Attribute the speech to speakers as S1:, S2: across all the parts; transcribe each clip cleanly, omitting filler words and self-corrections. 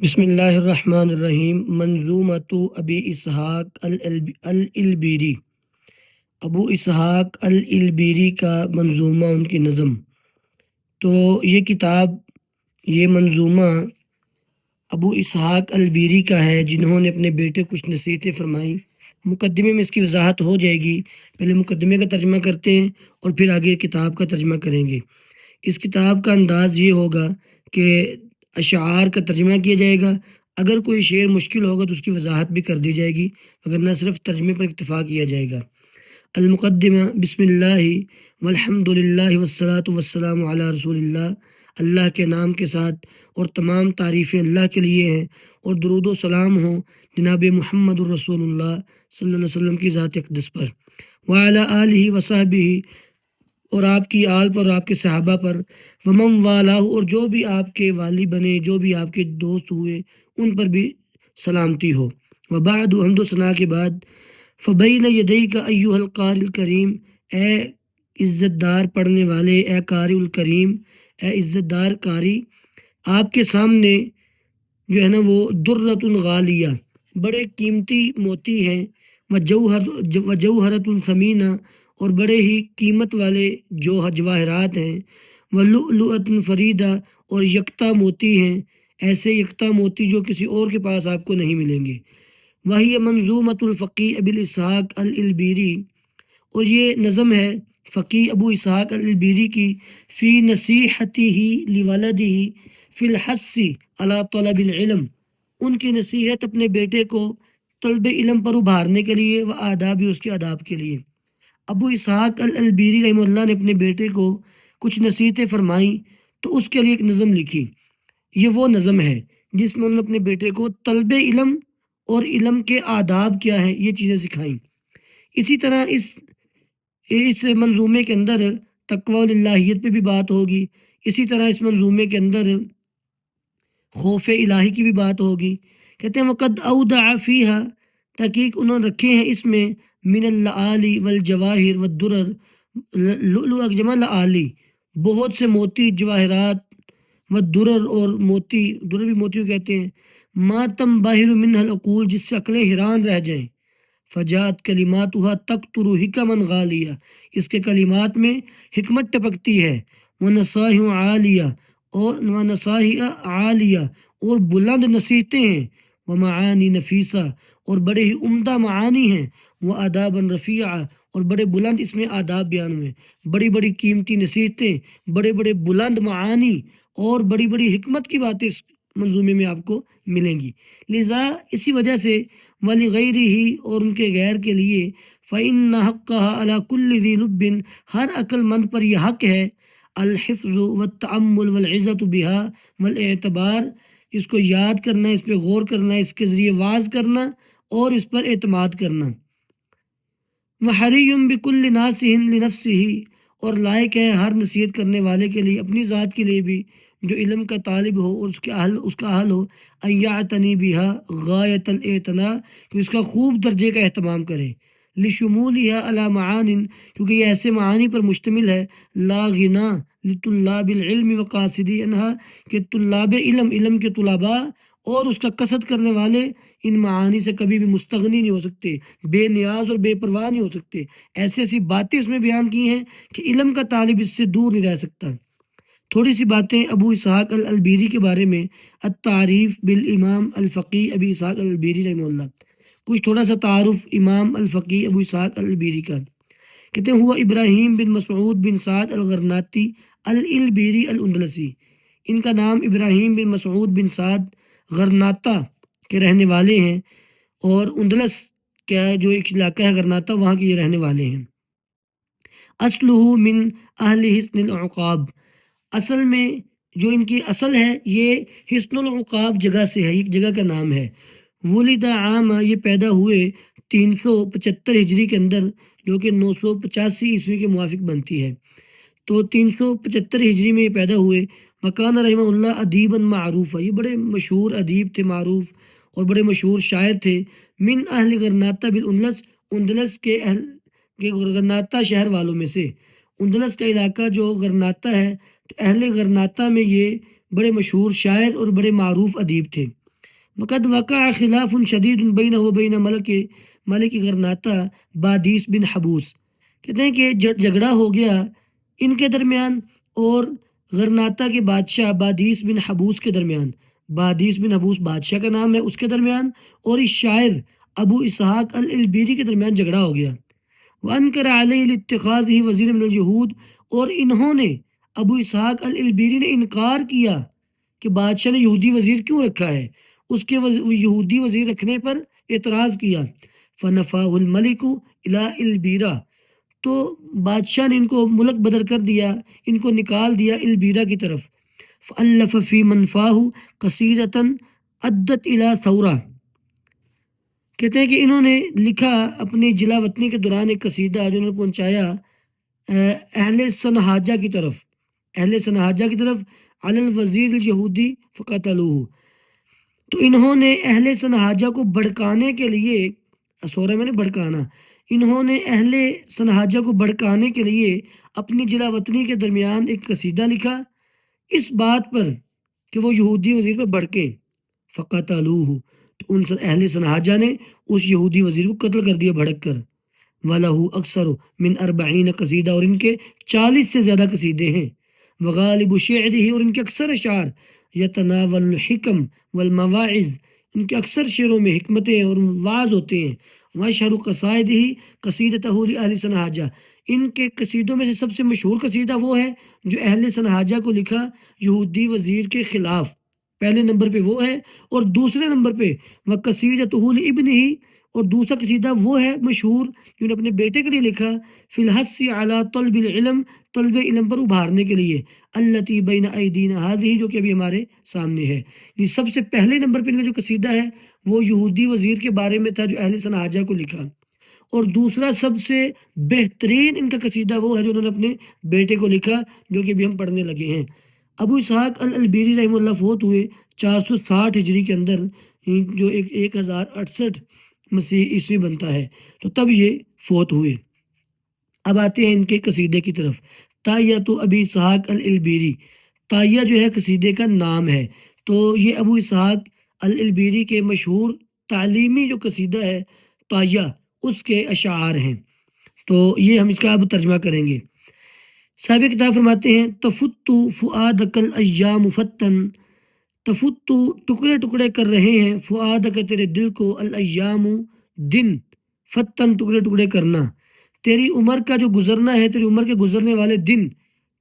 S1: بسم اللہ الرحمن الرحیم۔ منظومۃ ابی اسحاق الالبیری، ابو اسحاق الالبیری کا منظومہ، ان کی نظم۔ تو یہ کتاب، یہ منظومہ ابو اسحاق البیری کا ہے، جنہوں نے اپنے بیٹے کچھ نصیحتیں فرمائیں۔ مقدمے میں اس کی وضاحت ہو جائے گی، پہلے مقدمے کا ترجمہ کرتے ہیں اور پھر آگے کتاب کا ترجمہ کریں گے۔ اس کتاب کا انداز یہ ہوگا کہ اشعار کا ترجمہ کیا جائے گا، اگر کوئی شعر مشکل ہوگا تو اس کی وضاحت بھی کر دی جائے گی، وگرنہ صرف ترجمے پر اکتفا کیا جائے گا۔ المقدمہ۔ بسم اللہ والحمد للہ والصلاة والسلام علی رسول اللہ۔ اللہ کے نام کے ساتھ اور تمام تعریفیں اللہ کے لیے ہیں، اور درود و سلام ہوں جناب محمد الرسول اللہ صلی اللہ علیہ وسلم کی ذات اقدس پر، وعلی آلہ وصحبہ، اور آپ کی آل پر اور آپ کے صحابہ پر، ومن والہ، اور جو بھی آپ کے والی بنے، جو بھی آپ کے دوست ہوئے، ان پر بھی سلامتی ہو۔ وبعد، حمد و ثنا کے بعد، فبین یدیک ایھا القاری الکریم، اے عزت دار پڑھنے والے، اے قاری الکریم، اے عزت دار قاری، آپ کے سامنے جو ہے نا وہ درۃ غالیہ، بڑے قیمتی موتی ہیں، وجوہرۃ ثمینہ، اور بڑے ہی قیمت والے جو جواہرات ہیں، ولؤلؤۃ فریدہ، اور یکتا موتی ہیں، ایسے یکتا موتی جو کسی اور کے پاس آپ کو نہیں ملیں گے۔ وہی منظومۃ الفقی ابی اسحاق الالبیری، اور یہ نظم ہے فقی ابو اسحاق الالبیری کی، فی نصیحتہ لولدہ فی الحث علی طلب العلم، ان کی نصیحت اپنے بیٹے کو طلب علم پر ابھارنے کے لیے، و آداب، اس کے آداب کے لیے۔ ابو اسحاق الالبیری رحمہ اللہ نے اپنے بیٹے کو کچھ نصیحتیں فرمائیں تو اس کے لیے ایک نظم لکھی۔ یہ وہ نظم ہے جس میں انہوں نے اپنے بیٹے کو طلب علم اور علم کے آداب کیا ہیں، یہ چیزیں سکھائیں۔ اسی طرح اس منظومے کے اندر تقوی و اللہیت پہ بھی بات ہوگی، اسی طرح اس منظومے کے اندر خوف الہی کی بھی بات ہوگی۔ کہتے ہیں وقد اودع فیہا، تحقیق انہوں نے رکھے ہیں اس میں، من اللآلی والجواہر والدرر، لؤلؤ جمع لآلی، بہت سے موتی، جواہرات، والدرر، اور موتی، درر بھی موتی کو کہتے ہیں، ما تنبہر منہ العقول، جس سے عقلیں حیران رہ جائیں، فجات کلماتها تقطر حکما غالیہ، اس کے کلمات میں حکمت ٹپکتی ہے، ونصائح عالیہ، اور بلند نصیحتیں ہیں، ومعانی نفیسہ، اور بڑے ہی عمدہ معانی ہیں، وآدابا رفیعہ، اور بڑے بلند اس میں آداب بیان ہوئے، بڑی بڑی قیمتی نصیحتیں، بڑے بڑے بلند معانی اور بڑی بڑی حکمت کی باتیں اس منظومے میں آپ کو ملیں گی۔ لذا اسی وجہ سے وَلِغَيْرِهِ، اور ان کے غیر کے لیے، فَإِنَّ حَقَّهَا عَلَى كُلِّ ذِي لُبٍّ، ہر عقل مند پر یہ حق ہے، الحفظ والتأمل والعزت بها والاعتبار، اس کو یاد کرنا، اس پہ غور کرنا، اس کے ذریعے واعظ کرنا اور اس پر اعتماد کرنا۔ وَحَرِيٌّ بِكُلِّ نَاصِحٍ لِنَفْسِهِ، اور لائق ہے ہر نصیحت کرنے والے کے لیے، اپنی ذات کے لیے بھی، جو علم کا طالب ہو اور اس کا اہل ہو، ان یعتنی بها غایت الاعتناء، کہ اس کا خوب درجے کا اہتمام کرے، لشمولها علی معان، کیونکہ یہ ایسے معانی پر مشتمل ہے، لا غنا لطلاب العلم وقاصدی عنها، کہ طلاب علم کے طلباء اور اس کا قصد کرنے والے ان معانی سے کبھی بھی مستغنی نہیں ہو سکتے، بے نیاز اور بے پرواہ نہیں ہو سکتے۔ ایسی ایسی باتیں اس میں بیان کی ہیں کہ علم کا طالب اس سے دور نہیں رہ سکتا۔ تھوڑی سی باتیں ابو اسحاق الالبیری کے بارے میں، التعریف بالامام الفقی ابی اسحاق الالبیری رحمہ اللہ، کچھ تھوڑا سا تعارف امام الفقی ابو اسحاق الالبیری کا۔ کہتے ہیں ہوا ابراہیم بن مسعود بن سعد الغرناطی الالبیری الاندلسی، ان کا نام ابراہیم بن مسعود بن سعد غرناطہ کے رہنے والے ہیں، اور اندلس کا جو ایک علاقہ ہے غرناطہ، وہاں کے یہ رہنے والے ہیں۔ اصلہ من اہل حسن العقاب، اصل میں جو ان کی اصل ہے یہ حسن العقاب جگہ سے ہے، ایک جگہ کا نام ہے۔ ولد عام، یہ پیدا ہوئے 375 ہجری کے اندر، جو کہ 985 عیسوی کے موافق بنتی ہے، تو 375 ہجری میں یہ پیدا ہوئے۔ مکان رحمہ اللہ ادیبا معروف، یہ بڑے مشہور ادیب تھے، معروف اور بڑے مشہور شاعر تھے۔ من اہل غرناطہ بالاندلس، اندلس کے غرناطہ شہر والوں میں سے، اندلس کا علاقہ جو غرناطہ ہے، تو اہل غرناطہ میں یہ بڑے مشہور شاعر اور بڑے معروف ادیب تھے۔ وقد وقع خلاف شدید بینہ و بین ملک غرناطہ بادیس بن حبوس، کہتے ہیں کہ جھگڑا ہو گیا ان کے درمیان اور غرناطہ کے بادشاہ بادیس بن حبوس کے درمیان. بادیس بن حبوس بادشاہ کا نام ہے، اس کے درمیان اور اس شاعر ابو اسحاق الالبیری کے درمیان جھگڑا ہو گیا. وانکر علیہ الاتخاذ ہی وزیر من الجہود، اور انہوں نے ابو اسحاق الالبیری نے انکار کیا کہ بادشاہ نے یہودی وزیر کیوں رکھا ہے، اس کے یہودی وزیر رکھنے پر اعتراض کیا. فنفاہ الملک الی البیرہ، تو بادشاہ نے ان کو ملک بدر کر دیا، ان کو نکال دیا البیرہ کی طرف. فالف فی منفاہ قصیدۃ عدت الی ثورہ، کہتے ہیں کہ انہوں نے لکھا اپنی جلا وطنی کے دوران ایک قصیدہ جو انہوں نے پہنچایا اہل سنہاجہ کی طرف، اہل سنہاجہ کی طرف، علی الوزیر الیہودی فقتلوہ. تو انہوں نے اہل سنہاجہ کو بھڑکانے کے لیے، سورہ میں نے بھڑکانا، انہوں نے اہل سنہاجہ کو بھڑکانے کے لیے اپنی جلا وطنی کے درمیان ایک قصیدہ لکھا اس بات پر کہ وہ یہودی وزیر پر بھڑکے. فقتلوہ، تو ان اہل سنہاجہ نے اس یہودی وزیر کو قتل کر دیا بھڑک کر. وَلَهُ أَكْثَرُ مِنْ 40 قصیدہ، اور ان کے 40 سے زیادہ قصیدے ہیں. وغالب شعرہ، اور ان کے اکثر اشعار، یتناول الحکم والمواعظ، ان کے اکثر شعروں میں حکمتیں اور واعظ ہوتے ہیں. واشہر قصائدہ قصیدتہ لأہل سنہاجہ، ان کے قصیدوں میں سے سب سے مشہور قصیدہ وہ ہے جو اہل سنہاجہ کو لکھا یہودی وزیر کے خلاف، پہلے نمبر پہ وہ ہے. اور دوسرے نمبر پہ وقصیدتہ لابنہ، اور دوسرا قصیدہ وہ ہے مشہور جو نے اپنے بیٹے کے لیے لکھا، فی الحث علی طلب العلم، طلب علم پر ابھارنے کے لیے، التی بین ایدینا ہذہ، جو کہ ابھی ہمارے سامنے ہے. یہ سب سے پہلے نمبر پہ ان کا جو قصیدہ ہے وہ یہودی وزیر کے بارے میں تھا جو اہل سنہاجہ کو لکھا، اور دوسرا سب سے بہترین ان کا قصیدہ وہ ہے جو انہوں نے اپنے بیٹے کو لکھا جو کہ ابھی ہم پڑھنے لگے ہیں. ابو اسحاق الالبیری رحمہ اللہ فوت ہوئے 460 ہجری کے اندر، جو 1068 مسیح عیسوی بنتا ہے، تو تب یہ فوت ہوئے. اب آتے ہیں ان کے قصیدے کی طرف. تائیۃ ابی اسحاق الالبیری، تائیہ جو ہے قصیدے کا نام ہے. تو یہ ابو اسحاق الالبیری کے مشہور تعلیمی جو قصیدہ ہے تائیہ، اس کے اشعار ہیں. تو یہ ہم اس کا اب ترجمہ کریں گے. صاحب کتاب فرماتے ہیں تفت فؤادک الایام فتن، تفت ٹکڑے ٹکڑے کر رہے ہیں، فؤادک تیرے دل کو، الایام دن، فتن ٹکڑے ٹکڑے کرنا، تیری عمر کا جو گزرنا ہے، تیری عمر کے گزرنے والے دن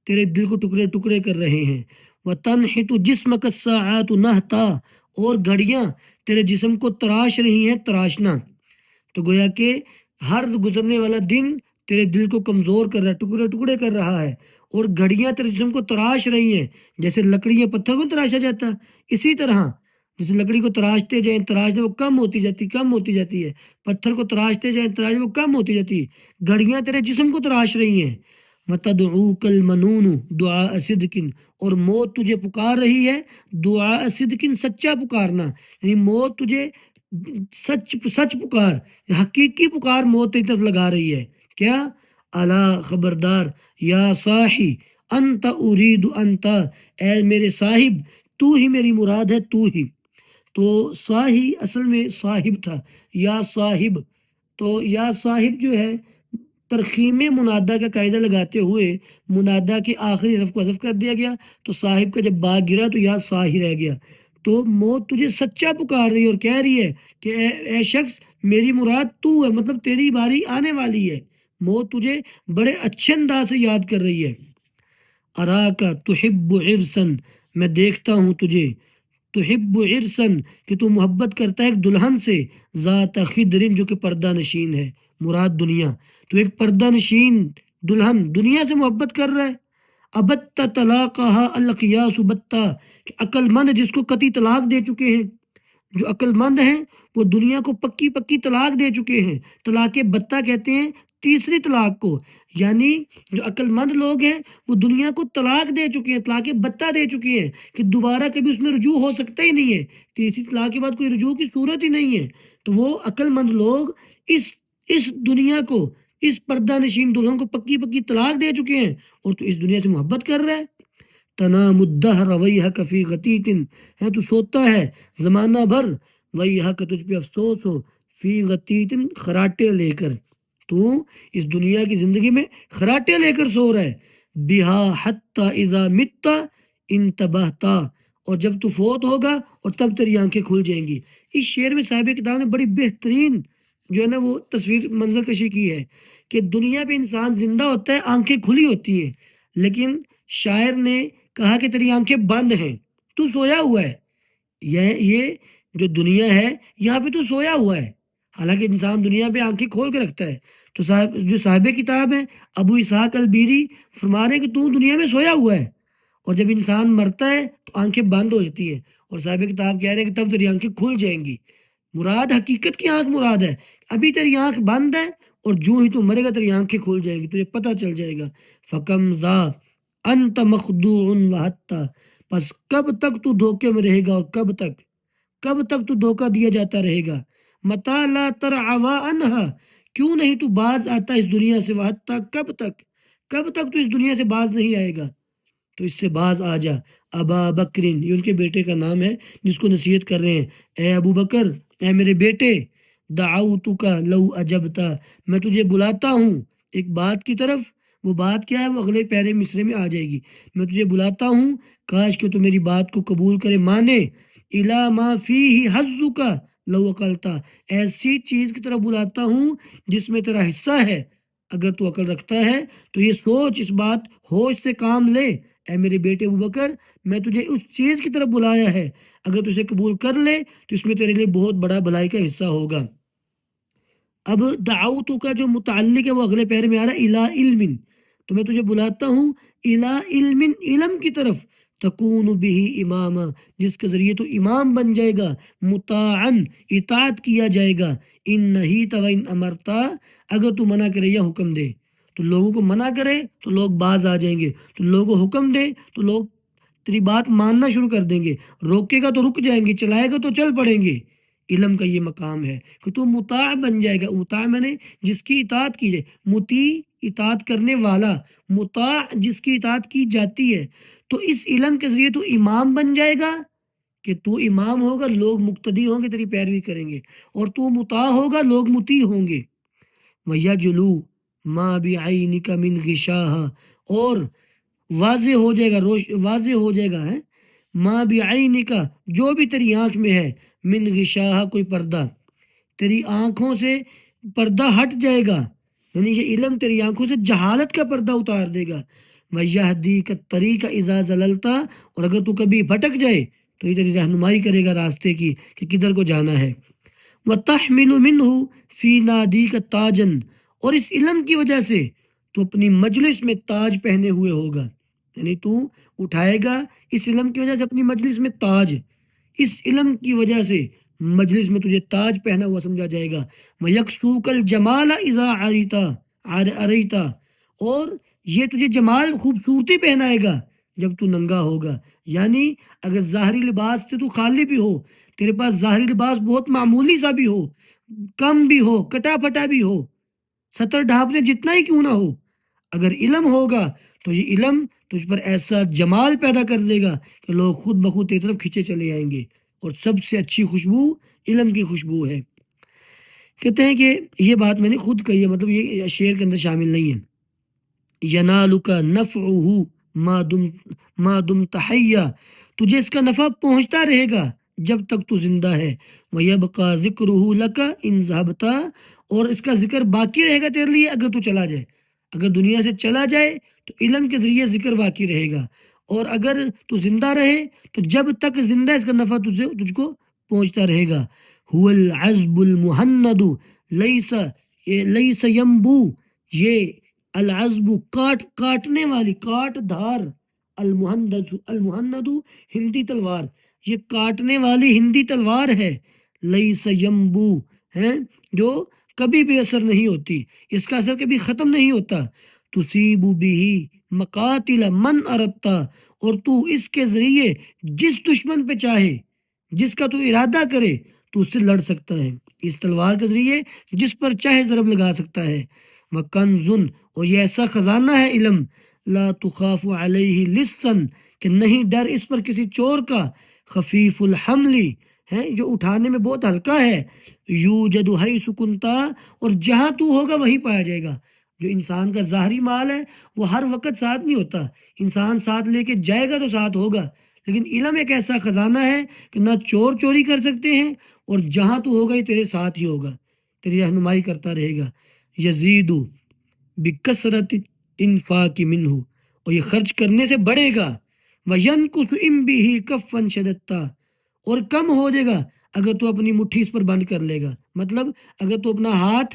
S1: تیرے دل کو ٹکڑے ٹکڑے کر رہے ہیں. وتنحت جسمک الساعات نحتا، اور گھڑیاں تیرے جسم کو تراش رہی ہیں تراشنا. تو گویا کہ ہر گزرنے والا دن تیرے دل کو کمزور کر رہا ہے، ٹکڑے ٹکڑے کر رہا ہے، اور گھڑیاں تیرے جسم کو تراش رہی ہیں. جیسے لکڑیاں پتھر کو تراشا جاتا، اسی طرح جیسے لکڑی کو تراشتے جائیں تراشتے وہ کم ہوتی جاتی، کم ہوتی جاتی ہے، پتھر کو تراشتے جائیں تراشتے وہ کم ہوتی جاتی ہے، گھڑیاں تیرے جسم کو تراش رہی ہیں. وَتَدْعُوكَ الْمَنُونُ دُعَاءَ صِدْقٍ، اور موت تجھے پکار رہی ہے دعاء صدقٍ، سچا پکارنا، یعنی موت تجھے سچ سچ پکار، حقیقی پکار موت کی طرف لگا رہی ہے. کیا؟ الا خبردار، یا صاحی انت ارید انت، اے میرے صاحب تو ہی میری مراد ہے، تو ہی. تو صاحی اصل میں صاحب تھا، یا صاحب. تو یا صاحب جو ہے ترخیم منادہ کا قاعدہ لگاتے ہوئے منادہ کے آخری حرف کو حذف کر دیا گیا، تو صاحب کا جب با گرا تو یا صاحی رہ گیا. تو موت تجھے سچا پکار رہی ہے اور کہہ رہی ہے کہ اے شخص میری مراد تو ہے، مطلب تیری باری آنے والی ہے. موت تجھے بڑے اچھے انداز سے یاد کر رہی ہے. اراکا تحب عرسن، میں دیکھتا ہوں تجھے، تحب عرسن کہ تو محبت کرتا ہے ایک دلہن سے، ذات خدرن جو کہ پردہ نشین ہے، مراد دنیا. تو ایک پردہ نشین دلہن دنیا سے محبت کر رہا ہے. ابت طلاقہا الاقیاس بتا، کہ عقل مند جس کو قطعی طلاق دے چکے ہیں، جو عقل مند ہیں وہ دنیا کو پکی پکی طلاق دے چکے ہیں. طلاق بتہ کہتے ہیں تیسری طلاق کو، یعنی جو عقل مند لوگ ہیں وہ دنیا کو طلاق دے چکے ہیں، طلاق بتہ دے چکے ہیں کہ دوبارہ کبھی اس میں رجوع ہو سکتا ہی نہیں ہے، تیسری طلاق کے بعد کوئی رجوع کی صورت ہی نہیں ہے. تو وہ عقل مند لوگ اس دنیا کو، اس پردہ نشین دلہن کو پکی پکی طلاق دے چکے ہیں، اور تو اس دنیا سے محبت کر رہا ہے. تنام الدہر ویحک فی غتیت، ہے تو سوتا ہے زمانہ بھر، ویحک تجھ پہ افسوس ہو، فی غتیت خراٹے لے کر، تو اس دنیا کی زندگی میں خراٹے لے کر سو رہا ہے، بہا حتی اذا متا انتبہتا، اور جب تو فوت ہوگا اور تب تیری آنکھیں کھل جائیں گی۔ اس شعر میں صاحب کتاب نے بڑی بہترین جو ہے نا وہ تصویر منظر کشی کی ہے کہ دنیا پہ انسان زندہ ہوتا ہے، آنکھیں کھلی ہوتی ہیں، لیکن شاعر نے کہا کہ تیری آنکھیں بند ہیں، تو سویا ہوا ہے، یہ جو دنیا ہے یہاں پہ تو سویا ہوا ہے، حالانکہ انسان دنیا پہ آنکھیں کھول کے رکھتا ہے۔ تو صاحب کتاب ہے ابو اسحاق البیری فرما رہے ہیں کہ تو دنیا میں سویا ہوا ہے، اور جب انسان مرتا ہے تو آنکھیں بند ہو جاتی ہے، اور صاحب کتاب کہہ رہے ہیں کہ تب تیری آنکھیں کھل جائیں گی۔ مراد حقیقت کی آنکھ مراد ہے، ابھی تیری آنکھ بند ہے، اور جو ہی تو مرے گا تیری آنکھیں کھل جائیں گی، تجھے پتہ چل جائے گا۔ فکم ذا انت مخدوع وحتی، پس کب تک تو دھوکے میں رہے گا، اور کب تک تو دھوکہ دیا جاتا رہے گا۔ متا لا ترعوا عنہا، کیوں نہیں تو باز آتا اس دنیا سے، وحتی کب تک تو اس دنیا سے باز نہیں آئے گا، تو اس سے باز آ جا۔ ابا بکرین، یہ ان کے بیٹے کا نام ہے جس کو نصیحت کر رہے ہیں، اے ابو بکر، اے میرے بیٹے، دعوتک لو اجبتا، میں تجھے بلاتا ہوں ایک بات کی طرف، وہ بات کیا ہے وہ اگلے پیارے مصرے میں آ جائے گی، میں تجھے بلاتا ہوں کاش کہ تو میری بات کو قبول کرے، مانے، الا ما فیہ حظک لو اکلتا، ایسی چیز کی طرف بلاتا ہوں جس میں تیرا حصہ ہے، اگر تو عقل رکھتا ہے تو یہ سوچ، اس بات ہوش سے کام لے، اے میرے بیٹے ابو بکر، میں تجھے اس چیز کی طرف بلایا ہے، اگر تو اسے قبول کر لے تو اس میں تیرے لیے بہت بڑا بھلائی کا حصہ ہوگا۔ اب دعوتو کا جو متعلق ہے وہ اگلے پہرے میں آ رہا ہے الا علم، تو میں تجھے بلاتا ہوں الا علم، علم کی طرف، تکون بھی امام، جس کے ذریعے تو امام بن جائے گا، مطاعن، اطاعت کیا جائے گا، ان نہیت و ان امرتا، اگر تو منع کرے یا حکم دے، تو لوگوں کو منع کرے تو لوگ باز آ جائیں گے، تو لوگوں کو حکم دے تو لوگ تیری بات ماننا شروع کر دیں گے، روکے گا تو رک جائیں گے، چلائے گا تو چل پڑیں گے۔ علم کا یہ مقام ہے کہ تو مطاع بن جائے گا، مطاع میں نے جس کی اطاعت کی جائے، مطیع اطاعت کرنے والا، مطاع جس کی اطاعت کی جاتی ہے، تو اس علم کے ذریعے تو امام بن جائے گا کہ تو امام ہوگا، لوگ مقتدی ہوں گے، تیری پیروی کریں گے، اور تو مطاع ہوگا، لوگ مطیع ہوں گے۔ وَيَجْلُو مَا بِعَيْنِكَ مِنْ غِشَاهَا، اور واضح ہو جائے گا، واضح ہو جائے گا ہے، ماں بعینک، جو بھی تیری آنکھ میں ہے، من غشاہ، کوئی پردہ، تیری آنکھوں سے پردہ ہٹ جائے گا، یعنی یہ علم تیری آنکھوں سے جہالت کا پردہ اتار دے گا۔ وَيَهْدِيكَ الطَّرِيقَ إِذَا زَلَلْتَ، اور اگر تو کبھی بھٹک جائے تو یہ تیری رہنمائی کرے گا راستے کی کہ کدھر کو جانا ہے۔ وَتَحْمِلُ مِنْهُ فِي نَادِيكَ تَاجًا، اور اس علم کی وجہ سے تو اپنی مجلس میں تاج پہنے ہوئے ہوگا، یعنی تو اٹھائے گا اس علم کی وجہ سے اپنی مجلس میں تاج، اس علم کی وجہ سے مجلس میں تجھے تاج پہنا ہوا سمجھا جائے گا۔ وَيَكْسُوكَ الْجَمَالَ إِذَا عَرِيتَ، اور یہ تجھے جمال، خوبصورتی پہنائے گا جب تو ننگا ہوگا، یعنی اگر ظاہری لباس سے تو خالی بھی ہو، تیرے پاس ظاہری لباس بہت معمولی سا بھی ہو، کم بھی ہو، کٹا پھٹا بھی ہو، سطر ڈھانپنے جتنا ہی کیوں نہ ہو، اگر علم ہوگا تو یہ علم تجھ پر ایسا جمال پیدا کر دے گا کہ لوگ خود بخود تیری طرف کھینچے چلے آئیں گے، اور سب سے اچھی خوشبو علم کی خوشبو ہے۔ کہتے ہیں کہ یہ بات میں نے خود کہی ہے، مطلب یہ شعر کے اندر شامل نہیں ہے۔ ینالک نفعہ ما دمت حیا، تجھے اس کا نفع پہنچتا رہے گا جب تک تو زندہ ہے۔ ویبقى ذکرہ لک ان ذہبت، اور اس کا ذکر باقی رہے گا تیرے لیے اگر تو چلا جائے، اگر دنیا سے چلا جائے تو علم کے ذریعے ذکر باقی رہے گا، اور اگر تو زندہ رہے تو جب تک زندہ اس کا نفع تجھ کو پہنچتا رہے گا۔ هو العذب المہند لیس ینبو، یہ العذب کاٹنے والی، کاٹ دھار، المہند ہندی تلوار، یہ کاٹنے والی ہندی تلوار ہے، لیس ینبو، ہے جو کبھی بھی اثر نہیں ہوتی، اس کا اثر کبھی ختم نہیں ہوتا۔ تصیب بھی مقاتل من اردتا، اور تو اس کے ذریعے جس دشمن پہ چاہے، جس کا تو ارادہ کرے تو اس سے لڑ سکتا ہے، اس تلوار کے ذریعے جس پر چاہے ضرب لگا سکتا ہے۔ وَكَنْزٌ، اور یہ ایسا خزانہ ہے علم، لا تخاف علیہ لصًا، کہ نہیں ڈر اس پر کسی چور کا، خفیف الحملی ہے جو اٹھانے میں بہت ہلکا ہے، یوجد حیث کنتا اور جہاں تو ہوگا وہیں پایا جائے گا۔ جو انسان کا ظاہری مال ہے وہ ہر وقت ساتھ نہیں ہوتا، انسان ساتھ لے کے جائے گا تو ساتھ ہوگا، لیکن علم ایک ایسا خزانہ ہے کہ نہ چور چوری کر سکتے ہیں، اور جہاں تو ہوگا یہ تیرے ساتھ ہی ہوگا، تیری رہنمائی کرتا رہے گا۔ یزید بکثرت انفاق منہ، اور یہ خرچ کرنے سے بڑھے گا، وینقص ان بھی کفن شدتا، اور کم ہو جائے گا اگر تو اپنی مٹھی اس پر بند کر لے گا، مطلب اگر تو اپنا ہاتھ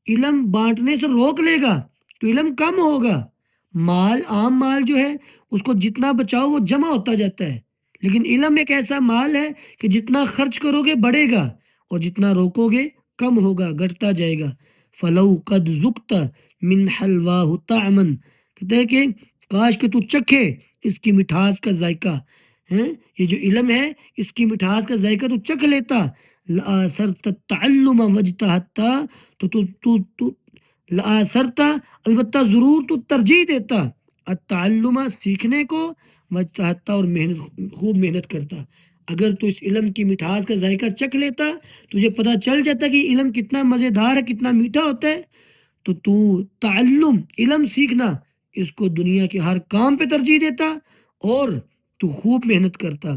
S1: علم بانٹنے سے روک لے گا تو علم کم ہوگا۔ مال، عام مال جو ہے اس کو جتنا بچاؤ وہ جمع ہوتا جاتا ہے، لیکن علم ایک ایسا مال ہے کہ جتنا خرچ کرو گے بڑھے گا، اور جتنا روکو گے کم ہوگا، گھٹتا جائے گا۔ فلو قد ذقت من حلواہ طعما، کہتے ہیں کہ کاش کہ تو چکھے اس کی مٹھاس کا ذائقہ ہے، یہ جو علم ہے اس کی مٹھاس کا ذائقہ تو چکھ لیتا، لآثرت التعلم واجتہدت، تو لآثرتا البتہ ضرور تو ترجیح دیتا، التعلم سیکھنے کو، واجتہدت اور خوب محنت کرتا۔ اگر تو اس علم کی مٹھاس کا ذائقہ چکھ لیتا، تجھے پتہ چل جاتا کہ علم کتنا مزیدار ہے، کتنا میٹھا ہوتا ہے، تو تعلم، علم سیکھنا، اس کو دنیا کے ہر کام پہ ترجیح دیتا اور تو خوب محنت کرتا۔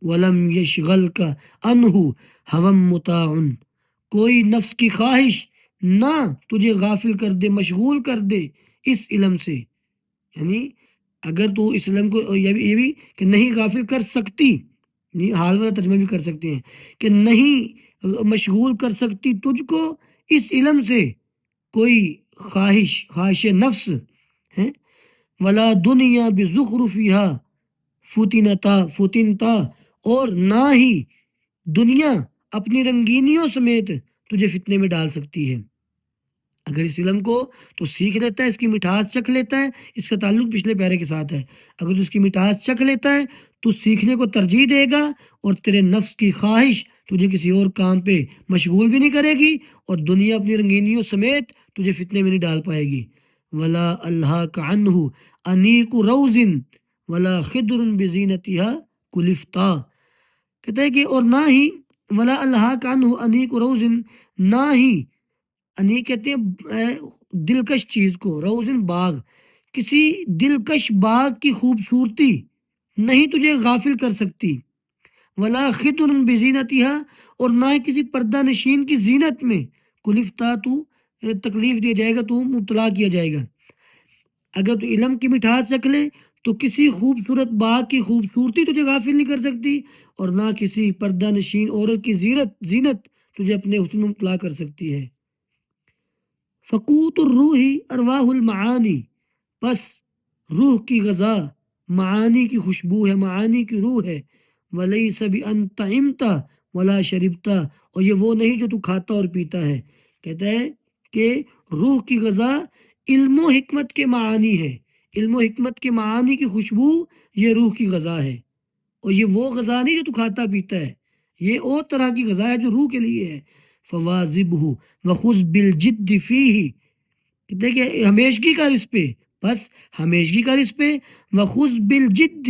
S1: ولم یشغل کا انہو ہوم مطاع، کوئی نفس کی خواہش نہ تجھے غافل کر دے، مشغول کر دے اس علم سے، یعنی اگر تو اس علم کو، یہ بھی کہ نہیں غافل کر سکتی، نہیں حال والا ترجمہ بھی کر سکتے ہیں کہ نہیں مشغول کر سکتی تجھ کو اس علم سے کوئی خواہش نفس ہے، ولا دنیا بزخرفیہا فتنتا، اور نہ ہی دنیا اپنی رنگینیوں سمیت تجھے فتنے میں ڈال سکتی ہے۔ اگر اس علم کو تو سیکھ لیتا ہے، اس کی مٹھاس چکھ لیتا ہے، اس کا تعلق پچھلے پیارے کے ساتھ ہے، اگر تو اس کی مٹھاس چکھ لیتا ہے تو سیکھنے کو ترجیح دے گا، اور تیرے نفس کی خواہش تجھے کسی اور کام پہ مشغول بھی نہیں کرے گی، اور دنیا اپنی رنگینیوں سمیت تجھے فتنے میں نہیں ڈال پائے گی۔ ولا اللہ کا عنہ انیق روز ولا خدر بزینتہا کلفتا، کہتا ہے کہ اور نہ ہی ولا اللہ کا عنہ انیق روز، نہ ہی انی کہتے ہیں دلکش چیز کو، روزن باغ، کسی دلکش باغ کی خوبصورتی نہیں تجھے غافل کر سکتی، ولا خطر بزینتہا، اور نہ ہی کسی پردہ نشین کی زینت میں، کلفتا تو تکلیف دیا جائے گا، تو مبتلا کیا جائے گا۔ اگر تو علم کی مٹھاس چکھ لے تو کسی خوبصورت باغ کی خوبصورتی تجھے غافل نہیں کر سکتی، اور نہ کسی پردہ نشین عورت کی زینت تجھے اپنے حسن میں مبتلا کر سکتی ہے۔ فقوت الروح ارواح المعانی، بس روح کی غذا معانی کی خوشبو ہے، معانی کی روح ہے۔ ولیس بان طعمت ولا شربت، اور یہ وہ نہیں جو تو کھاتا اور پیتا ہے، کہتا ہے کہ روح کی غذا علم و حکمت کے معانی ہے، علم و حکمت کے معانی کی خوشبو یہ روح کی غذا ہے، اور یہ وہ غذا نہیں جو تو کھاتا پیتا ہے، یہ اور طرح کی غذا ہے جو روح کے لیے ہے۔ فواظبہ وخذ بالجد فیہ، کہتے ہیں کہ ہمیشگی کر اس پہ، بس ہمیشگی کر اس پہ، وخذ بالجد،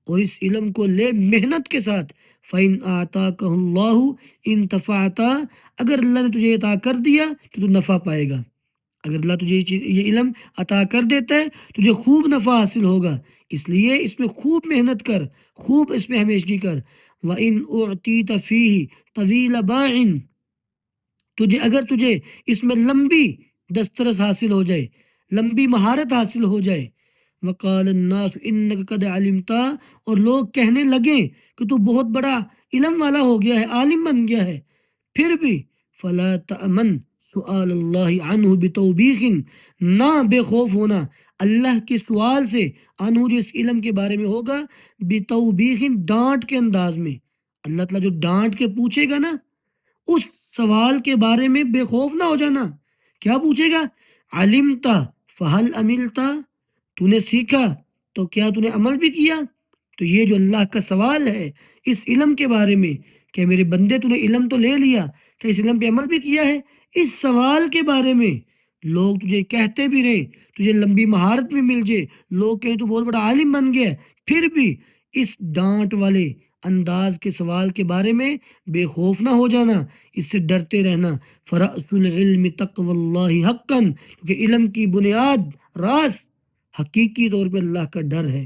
S1: اور اس علم کو لے محنت کے ساتھ، فإن آتاکہ اللہ انتفعت، اگر اللہ نے تجھے عطا کر دیا تو تو نفع پائے گا، اگر اللہ تجھے یہ علم عطا کر دیتا ہے تجھے خوب نفع حاصل ہوگا، اس لیے اس میں خوب محنت کر، خوب اس میں ہمیشگی کر۔ وإن أعطیت فیہ طویل باع، اگر تجھے اس میں لمبی دسترس حاصل ہو جائے، لمبی مہارت حاصل ہو جائے، وقال الناس انک قد علمت، اور لوگ کہنے لگیں کہ تو بہت بڑا علم والا ہو گیا ہے، عالم بن گیا ہے، پھر بھی فلا تأمن سؤال اللہ عنہ بتوبیخ، نہ بے خوف ہونا اللہ کے سوال سے، عنہ جو اس علم کے بارے میں ہوگا، بتوبیخ ڈانٹ کے انداز میں، اللہ تعالیٰ جو ڈانٹ کے پوچھے گا نا، اس سوال کے بارے میں بے خوف نہ ہو جانا۔ کیا پوچھے گا؟ علمتا فہل عملتا، تو نے سیکھا تو کیا تو نے عمل بھی کیا؟ تو یہ جو اللہ کا سوال ہے اس علم کے بارے میں کہ میرے بندے تو نے علم تو لے لیا، کیا اس علم پہ عمل بھی کیا ہے؟ اس سوال کے بارے میں لوگ تجھے کہتے بھی رہے، تجھے لمبی مہارت بھی مل جائے، لوگ کہیں تو بہت بڑا عالم بن گیا، پھر بھی اس ڈانٹ والے انداز کے سوال کے بارے میں بے خوف نہ ہو جانا، اس سے ڈرتے رہنا۔ فرأس العلم تقوی اللہ حقا، کیونکہ علم کی بنیاد، راس، حقیقی طور پہ اللہ کا ڈر ہے۔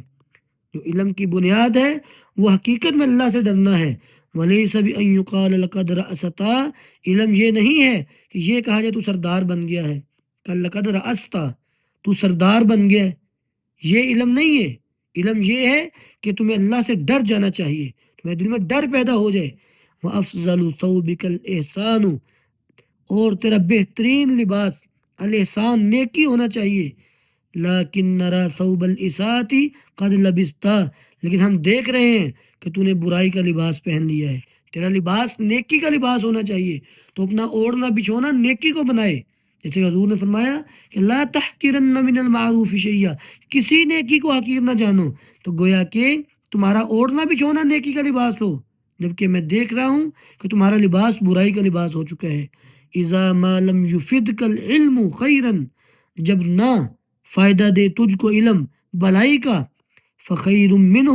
S1: جو علم کی بنیاد ہے وہ حقیقت میں اللہ سے ڈرنا ہے۔ وَلَيْسَ بِأَن يُقَالَ لَقَدْ رَأَسْتَ، علم یہ نہیں ہے کہ یہ کہا جائے تو سردار بن گیا ہے، کہ لَقَدْ رَأَسْتَ، تو سردار بن گیا ہے، یہ علم نہیں ہے۔ علم یہ ہے کہ تمہیں اللہ سے ڈر جانا چاہیے، تمہیں دل میں ڈر پیدا ہو جائے۔ وَأَفْضَلُ ثَوْبِكَ الْإِحْسَانُ، اور تیرا بہترین لباس الاحسان، نیکی ہونا چاہیے۔ لیکن نرا ثوب الاساءۃ قد لبستا، لیکن ہم دیکھ رہے ہیں کہ تو نے برائی کا لباس پہن لیا ہے۔ تیرا لباس نیکی کا لباس ہونا چاہیے، تو اپنا اوڑھنا بچھونا نیکی کو بنائے۔ جیسے حضور نے فرمایا کہ لا تحقرن من المعروف شیئا، کسی نیکی کو حقیر نہ جانو، تو گویا کہ تمہارا اوڑھنا بچھونا نیکی کا لباس ہو، جبکہ میں دیکھ رہا ہوں کہ تمہارا لباس برائی کا لباس ہو چکا ہے۔ اذا ما لم يفدك العلم خیرا، جب نہ فائدہ دے تجھ کو علم بھلائی کا، فخیر منہ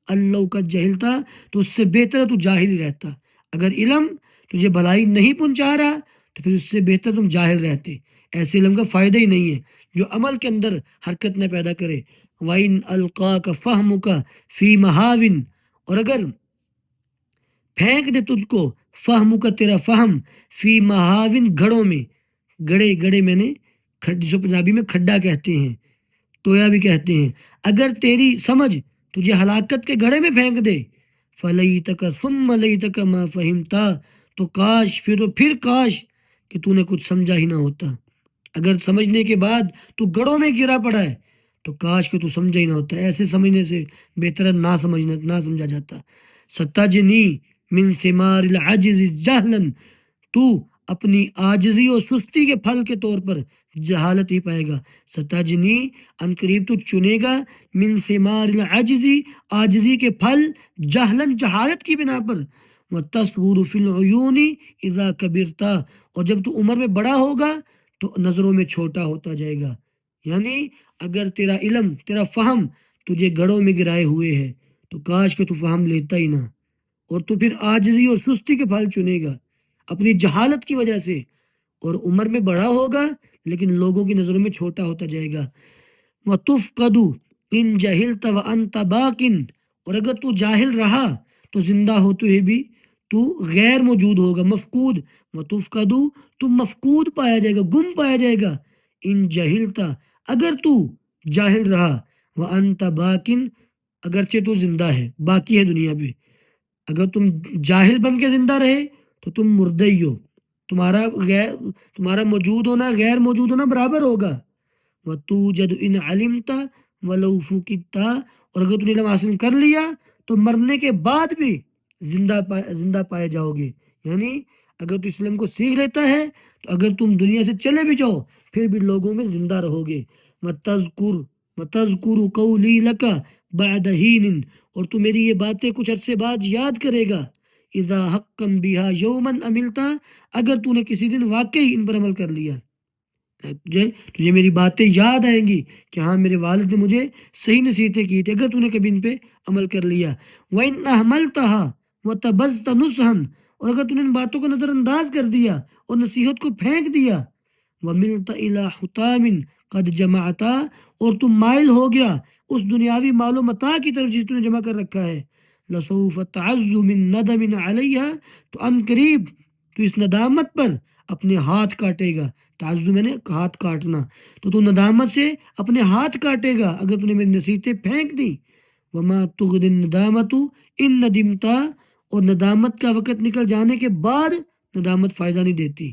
S1: اللہ کا جہلتا، تو اس سے بہتر ہے تو جاہل ہی رہتا۔ اگر علم تجھے بھلائی نہیں پہنچا رہا تو پھر اس سے بہتر تم جاہل رہتے، ایسے علم کا فائدہ ہی نہیں ہے جو عمل کے اندر حرکت نہ پیدا کرے۔ وَإِنْ أَلْقَاكَ فَهْمُكَ فِي مَحَاوٍ، اور اگر پھینک دے تجھ کو فہم کا تیرا فہم فی مہاون، گھڑوں میں، گڑے میں نے جو پنجابی میں کھڈا کہتے ہیں، ٹویا بھی کہتے ہیں، اگر تیری سمجھ تجھے ہلاکت کے گھڑے میں پھینک دے، فلیتک ثم لیتک ما فہمتا، تو کاش، پھر کاش کہ تو نے کچھ سمجھا ہی نہ ہوتا۔ اگر سمجھنے کے بعد تو گڑھوں میں گرا پڑا ہے تو کاش کہ تو سمجھا ہی نہ ہوتا۔ ایسے سمجھنے سے بہتر ہے نہ سمجھا جاتا۔ ستجنی من ثمار العجز جہلا، تو اپنی عاجزی اور سستی کے پھل کے طور پر جہالت ہی پائے گا۔ ستجنی، ان قریب تو چنے گا، من ثمار العجز، عاجزی کے پھل، جہلا، جہالت کی بنا پر، وتصغر فی العیون اذا کبرتا، اور جب تو عمر میں بڑا ہوگا تو نظروں میں چھوٹا ہوتا جائے گا۔ یعنی اگر تیرا علم، تیرا فہم تجھے گڑھوں میں گرائے ہوئے ہے تو کاش کہ تو فہم لیتا ہی نہ، اور تو پھر عاجزی اور سستی کے پھل چنے گا اپنی جہالت کی وجہ سے، اور عمر میں بڑا ہوگا لیکن لوگوں کی نظروں میں چھوٹا ہوتا جائے گا۔ وَتُفْقَدُ إِن جَهِلْتَ وَأَنْتَ بَاقٍ، اور اگر تو جاہل رہا تو زندہ ہوتے ہوئے بھی تو غیر موجود ہوگا، مفقود۔ وَتُفْقَدُ، تو مفقود پایا جائے گا، گم پایا جائے گا۔ ان جہلتا، اگر تو جاہل رہا، وَأَنْتَ بَاقٍ، اگرچہ تو زندہ ہے، باقی ہے دنیا پہ۔ اگر تم جاہل بن کے زندہ رہے تو تم مردہ ہی ہو، تمہارا موجود ہونا غیر موجود ہونا برابر ہوگا۔ وَتُوجَدُ إِنْ عَلِمْتَ وَلَوْ فُقِدْتَ، اور اگر تم نے علم حاصل کر لیا تو مرنے کے بعد بھی زندہ پائے جاؤ گے۔ یعنی اگر تو اس علم کو سیکھ لیتا ہے تو اگر تم دنیا سے چلے بھی جاؤ پھر بھی لوگوں میں زندہ رہو گے۔ وَتَذْكُرُ قَوْلِي لَكَ بَعْدَ حِینٍ، اور تو میری یہ باتیں کچھ عرصے بعد یاد کرے گا۔ اذا حقم بها یوما عملتا، اگر تو نے کسی دن واقعی ان پر عمل کر لیا، تجھے میری باتیں یاد آئیں گی کہ ہاں میرے والد نے مجھے صحیح نصیحتیں کی تھی، اگر تو نے کبھی ان پہ عمل کر لیا۔ وَإِنْ أَهْمَلْتَهَا وَتَبَذْتَ نُصْحًا، اور اگر تو نے ان باتوں کو نظر انداز کر دیا اور نصیحت کو پھینک دیا۔ وَمِلْتَ إِلَى حُطَامٍ قَدْ جَمَعْتَا، اور تم مائل ہو گیا اس دنیاوی مال و متاع کی طرف جس نے جمع کر رکھا ہے۔ لَسَوْفَ تَعَزُّ مِن نَدَمٍ عَلَيْهَا، تو ان قریب تو اس ندامت پر اپنے ہاتھ کاٹے گا۔ تعزو میں نے ہاتھ کاٹنا، تو ندامت سے اپنے ہاتھ کاٹے گا اگر تو نے میری نصیحتیں پھینک دی۔ وَمَا تُغْنِ النَّدَامَةُ إِن نَدِمْتَ، اور ندامت کا وقت نکل جانے کے بعد ندامت فائدہ نہیں دیتی۔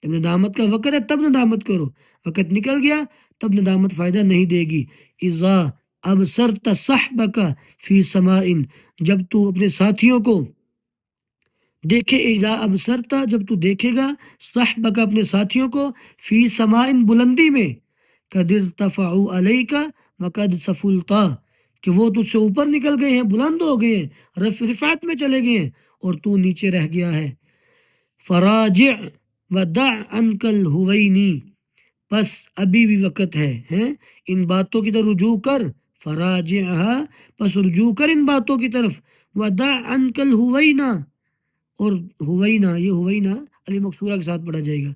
S1: جب ندامت کا وقت ہے تب ندامت کرو، وقت نکل گیا تب ندامت فائدہ نہیں دے گی۔ اذا ابصرت صحبک فی سماء، جب تو اپنے ساتھیوں کو دیکھے، اذا ابصرتا، جب تو دیکھے گا، صحبک، اپنے ساتھیوں کو، فی سماء، بلندی میں، قد ارتفعوا علیک وقد سفلتا، کہ وہ تجھ سے اوپر نکل گئے ہیں، بلند ہو گئے ہیں، رفعت میں چلے گئے ہیں اور تو نیچے رہ گیا ہے۔ فراجع ودع عنک الہوینی، بس ابھی بھی وقت ہے، ان باتوں کی طرف رجوع کر، فراجعها، پس رجوع کر ان باتوں کی طرف، ودع عنک الہوینا، اور ہوینا، یہ ہوینا علی مقصورہ کے ساتھ پڑھا جائے گا،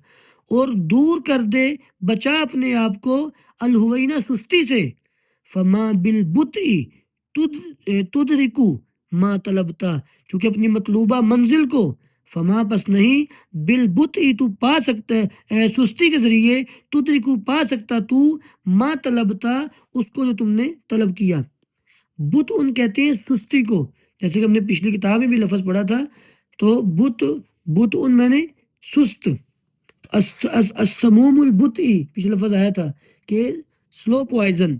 S1: اور دور کر دے، بچا اپنے آپ کو، الہوینا سستی سے، فما بالبطء تدرکو ما طلبتا، چونکہ اپنی مطلوبہ منزل کو، فما پس نہیں، بالبطء تو پا سکتا ہے، سستی کے ذریعے، تدرکو پا سکتا تو، ما طلبتا اس کو جو تم نے طلب کیا۔ بت ان کہتے ہیں سستی کو، جیسے کہ ہم نے پچھلی کتاب میں بھی لفظ پڑھا تھا، تو بت ان میں نے سست، السموم البطئی پچھلا لفظ آیا تھا کہ سلو پوائزن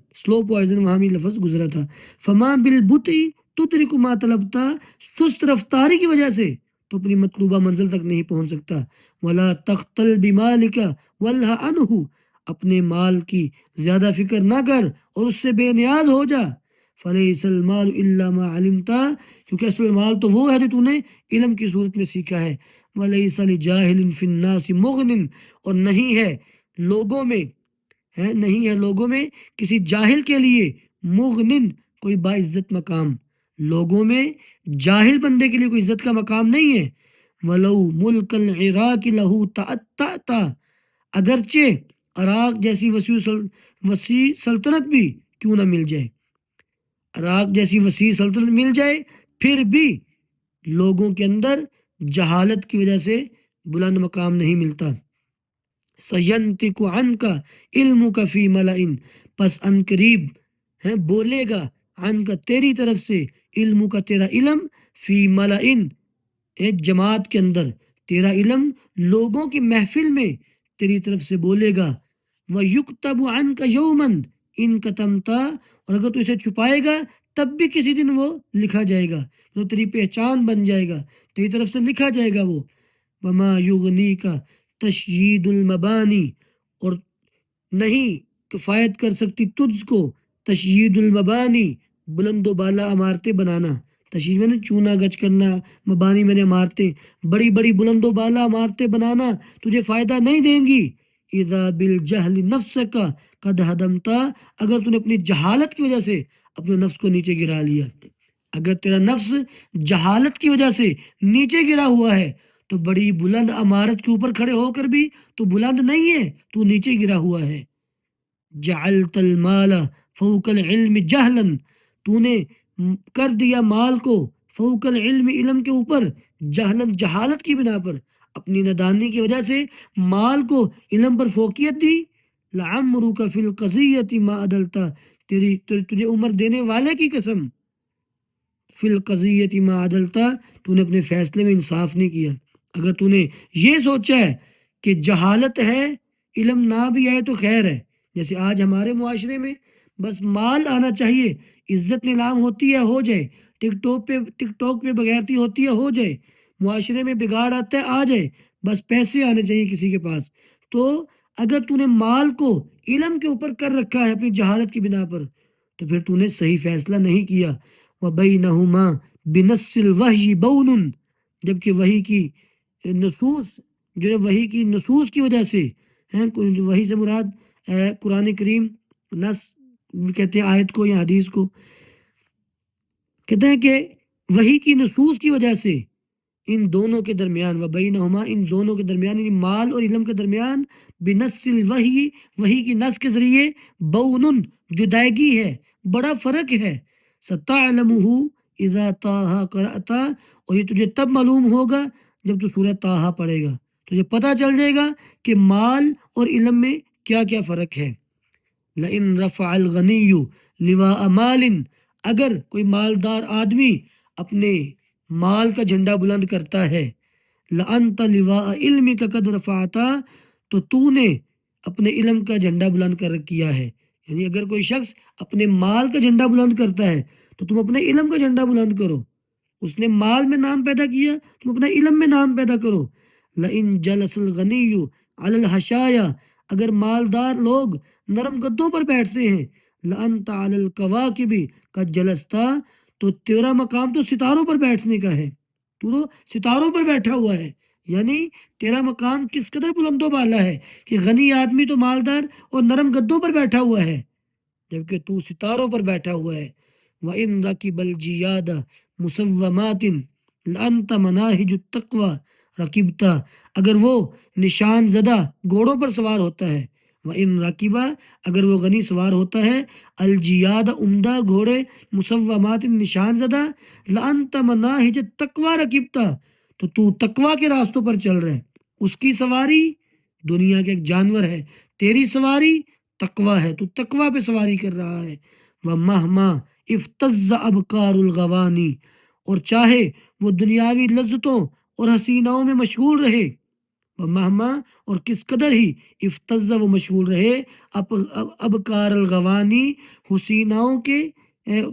S1: وہاں بھی لفظ گزرا تھا۔ فما بالبطئی تدرک ما طلبتا، سست رفتاری کی وجہ سے تو اپنی مطلوبہ منزل تک نہیں پہنچ سکتا۔ ولا تختل بمالک والہ عنہ، اپنے مال کی زیادہ فکر نہ کر اور اس سے بے نیاز ہو جا۔ فلیس المال الا ما علمتا، کیونکہ اصل مال تو وہ ہے جو تو نے علم کی صورت میں سیکھا ہے۔ ولیس لجاہل فی الناس مغن، اور نہیں ہے لوگوں میں کسی جاہل کے لیے، مغنن کوئی باعزت مقام، لوگوں میں جاہل بندے کے لیے کوئی عزت کا مقام نہیں ہے۔ ولو ملک العراق لہو تأتأتا، اگرچہ عراق جیسی وسیع سلطنت بھی کیوں نہ مل جائے، عراق جیسی وسیع سلطنت مل جائے، پھر بھی لوگوں کے اندر جہالت کی وجہ سے بلند مقام نہیں ملتا۔ سینطق عنک علمک فی ملئن، پس ان قریب ہے بولے گا، عنک تیری طرف سے، علم کا تیرا علم، فی ملئن ایک جماعت کے اندر، تیرا علم لوگوں کی محفل میں تیری طرف سے بولے گا۔ وَيُكْتَبُ عَنْكَ يَوْمًا إِن كَتَمْتَ، اور اگر تو اسے چھپائے گا تب بھی کسی دن وہ لکھا جائے گا، جو تیری پہچان بن جائے گا، تیری طرف سے لکھا جائے گا وہ۔ وَمَا يُغْنِيكَ تشیید المبانی، اور نہیں کفایت کر سکتی تجھ کو، تشیید المبانی بلند و بالا عمارتیں بنانا، تشیید میں نے چونا گچ کرنا، مبانی میں نے عمارتیں، بڑی بڑی بلند و بالا عمارتیں بنانا تجھے فائدہ نہیں دیں گی۔ اذا بالجہل نفسک قد ہدمتا، اگر تو نے اپنی جہالت کی وجہ سے اپنے نفس کو نیچے گرا لیا، اگر تیرا نفس جہالت کی وجہ سے نیچے گرا ہوا ہے تو بڑی بلند عمارت کے اوپر کھڑے ہو کر بھی تو بلند نہیں ہے، تو نیچے گرا ہوا ہے۔ جعلت المال فوق العلم جہلا، تو نے کر دیا مال کو، فوق العلم علم کے اوپر، جہلن جہالت کی بنا پر، اپنی نادانی کی وجہ سے مال کو علم پر فوقیت دی۔ لعمرک فی القضیۃ ما عدلتا، تجھے عمر دینے والے کی قسم، فی القضیۃ ما عدلتا، تو نے اپنے فیصلے میں انصاف نہیں کیا۔ اگر تو نے یہ سوچا ہے کہ جہالت ہے، علم نہ بھی آئے تو خیر ہے، جیسے آج ہمارے معاشرے میں بس مال آنا چاہیے، عزت نیلام ہوتی ہے ہو جائے، ٹک ٹاک پہ بغیرتی ہوتی ہے ہو جائے، معاشرے میں بگاڑ آتا ہے آ جائے، بس پیسے آنے چاہیے کسی کے پاس، تو اگر تو نے مال کو علم کے اوپر کر رکھا ہے اپنی جہالت کی بنا پر، تو پھر تو نے صحیح فیصلہ نہیں کیا۔ وَبَيْنَهُمَا بِنَصِّ الْوَحْيِ بَوْنٌ، جبکہ وحی کی نصوص، جو ہے وحی کی نصوص کی وجہ سے ہیں، وحی سے مراد قرآن کریم، نص کہتے ہیں آیت کو یا حدیث کو، کہتے ہیں کہ وحی کی نصوص کی وجہ سے ان دونوں کے درمیان، وبینہما ان دونوں کے درمیان، یعنی مال اور علم کے درمیان، بنص الوحی وحی کی نص کے ذریعے، بون جدائیگی ہے، بڑا فرق ہے۔ ستعلمہ اذا طٰہٰ قرأت، اور یہ تجھے تب معلوم ہوگا جب تو سورہ طٰہٰ پڑھے گا، تجھے پتہ چل جائے گا کہ مال اور علم میں کیا کیا فرق ہے۔ لئن رفع الغنی لواء مال، اگر کوئی مالدار آدمی اپنے مال کا جھنڈا بلند کرتا ہے، لأنت لواء علمک قد رفعتا، تو نے اپنے علم کا جھنڈا بلند کیا ہے، یعنی اگر کوئی شخص اپنے مال کا جھنڈا بلند کرتا ہے تو تم اپنے علم کا جھنڈا بلند کرو، اس نے مال میں نام پیدا کیا، تم اپنا علم میں نام پیدا کرو۔ لئن جلس الغنی علی الحشایا، اگر مالدار لوگ نرم گدوں پر بیٹھتے ہیں، لأنت علی الکواکب قد جلستا، تو تیرا مقام تو ستاروں پر بیٹھنے کا ہے، تو ستاروں پر بیٹھا ہوا ہے، یعنی تیرا مقام کس قدر بلند و بالا ہے کہ غنی آدمی تو مالدار اور نرم گدوں پر بیٹھا ہوا ہے، جبکہ تو ستاروں پر بیٹھا ہوا ہے۔ وَإِن رَكِبَ الْجِيَادَ مُسَوَّمَاتٍ لَأَنْتَ مَنَاهِجُ التَّقْوَى رَكِبْتَ، اگر وہ نشان زدہ گھوڑوں پر سوار ہوتا ہے، وَإِن رَكِبَ اگر وہ غنی سوار ہوتا ہے، الجیاد عمدہ گھوڑے، مسومات نشان زدہ، لَأَنْتَ مَنَاهِجَ التَّقْوَى رَكِبْتَ تو تقوی کے راستوں پر چل رہے۔ اس کی سواری دنیا کے ایک جانور ہے، تیری سواری تقوی ہے، تو تقوی پہ سواری کر رہا ہے۔ وَمَهْمَا افتز ابکار الغوانی، اور چاہے وہ دنیاوی لذتوں اور حسیناؤں میں مشغول رہے، وَمَهْمَا اور کس قدر ہی افتز وہ مشغول رہے، ابکار الغوانی حسیناؤں کے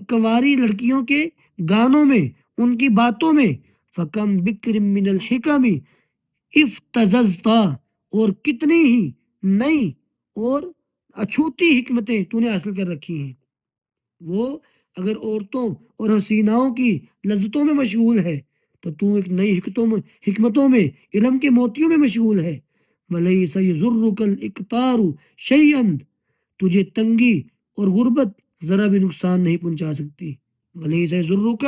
S1: کنواری لڑکیوں کے گانوں میں، ان کی باتوں میں، فَكَمْ بِكْرٍ مِّنَ الْحِكَمِ افتززتا، اور کتنی ہی نئی اور اچھوتی حکمتیں تو نے حاصل کر رکھی ہیں۔ وہ اگر عورتوں اور حسیناؤں کی لذتوں میں مشغول ہے تو ایک نئی حکمتوں میں، علم کے موتیوں میں مشغول ہے۔ وَلَيْسَ يَضُرُّكَ الْإِقْتَارُ شَيْئًا، تجھے تنگی اور غربت ذرا بھی نقصان نہیں پہنچا سکتی۔ وَلَيْسَ يَضُرُّكَ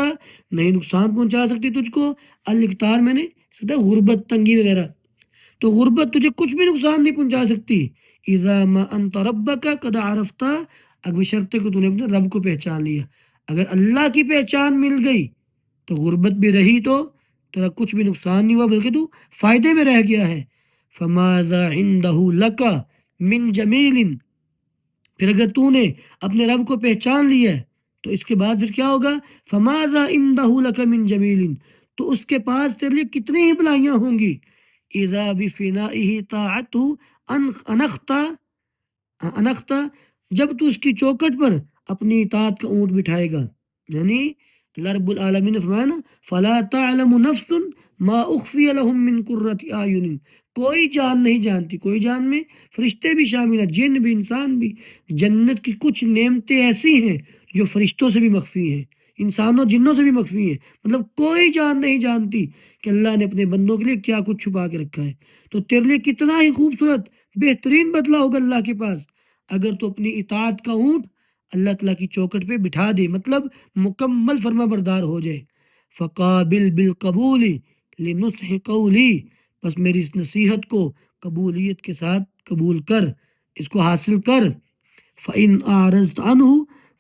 S1: نہیں نقصان پہنچا سکتی تجھ کو، الاقتار میں نے غربت، تنگی وغیرہ، تو غربت تجھے کچھ بھی نقصان نہیں پہنچا سکتی۔ اذا ما انت ربک قد عرفت، اگر بشرطے کو تو نے اپنے رب کو پہچان لیا، اگر اللہ کی پہچان مل گئی تو غربت بھی رہی تو تیرا کچھ بھی نقصان نہیں ہوا، بلکہ تو فائدے میں رہ گیا ہے۔ فماذا عنده لک من جمیل، پھر اگر تو نے اپنے رب کو پہچان لیا ہے تو اس کے بعد پھر کیا ہوگا؟ فماذا عنده لک من جمیل، تو اس کے پاس تیرے لیے کتنی ہی بلائیاں ہوں گی۔ اذا بفنائه طاعته انختا، جب تو اس کی چوکٹ پر اپنی اطاعت کا اونٹ بٹھائے گا، یعنی اللہ رب العالمین نے فرمایا نا، فلا تعلم نفس ما اخفی لهم من قرۃ اعین، کوئی جان نہیں جانتی، کوئی جان میں فرشتے بھی شامل ہیں، جن بھی، انسان بھی، جنت کی کچھ نعمتیں ایسی ہیں جو فرشتوں سے بھی مخفی ہیں، انسانوں جنوں سے بھی مخفی ہیں، مطلب کوئی جان نہیں جانتی کہ اللہ نے اپنے بندوں کے لیے کیا کچھ چھپا کے رکھا ہے۔ تو تیرے لیے کتنا ہی خوبصورت بہترین بدلہ ہوگا اللہ کے پاس اگر تو اپنی اطاعت کا اونٹ اللہ تعالیٰ کی چوکٹ پہ بٹھا دے، مطلب مکمل فرما بردار ہو جائے۔ فقابل بالقبول لنصح قولی، بس میری اس نصیحت کو قبولیت کے ساتھ قبول کر، اس کو حاصل کر۔ فَإِنْ أَعْرَضْتَ عَنْهُ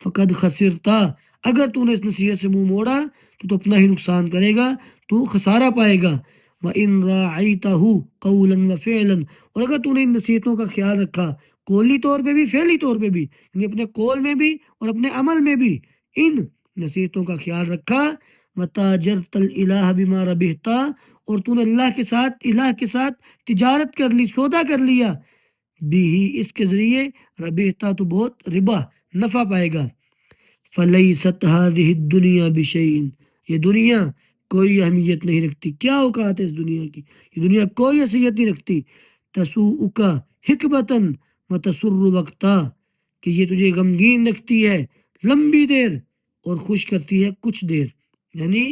S1: فَقَدْ خَسِرْتَ، اگر تو نے اس نصیحت سے منہ موڑا تو اپنا ہی نقصان کرے گا، تو خسارہ پائے گا۔ وَإِنْ رَاعَيْتَهُ قَوْلًا وَفِعْلًا، اور اگر تو نے ان نصیحتوں کا خیال رکھا، قولی طور پہ بھی، فعلی طور پہ بھی، یعنی اپنے قول میں بھی اور اپنے عمل میں بھی ان نصیحتوں کا خیال رکھا، وَتَاجَرْتَ الْإِلَٰهَ بِمَا رَبِحْتَ، اور تو نے الہ کے ساتھ تجارت کر لی، سودا کر لیا، بھی اس کے ذریعے ربحتا تو بہت ربا، نفع پائے گا۔ فَلَيْسَتْ هَذِهِ الدُّنْيَا بِشَيْءٍ، یہ دنیا کوئی اہمیت نہیں رکھتی، کیا اوقات ہے اس دنیا کی، یہ دنیا کوئی حیثیت نہیں رکھتی۔ تَسُوءُكَ حِقْبَةً وَتَسُرُّ وَقْتًا، کہ یہ تجھے غمگین رکھتی ہے لمبی دیر اور خوش کرتی ہے کچھ دیر، یعنی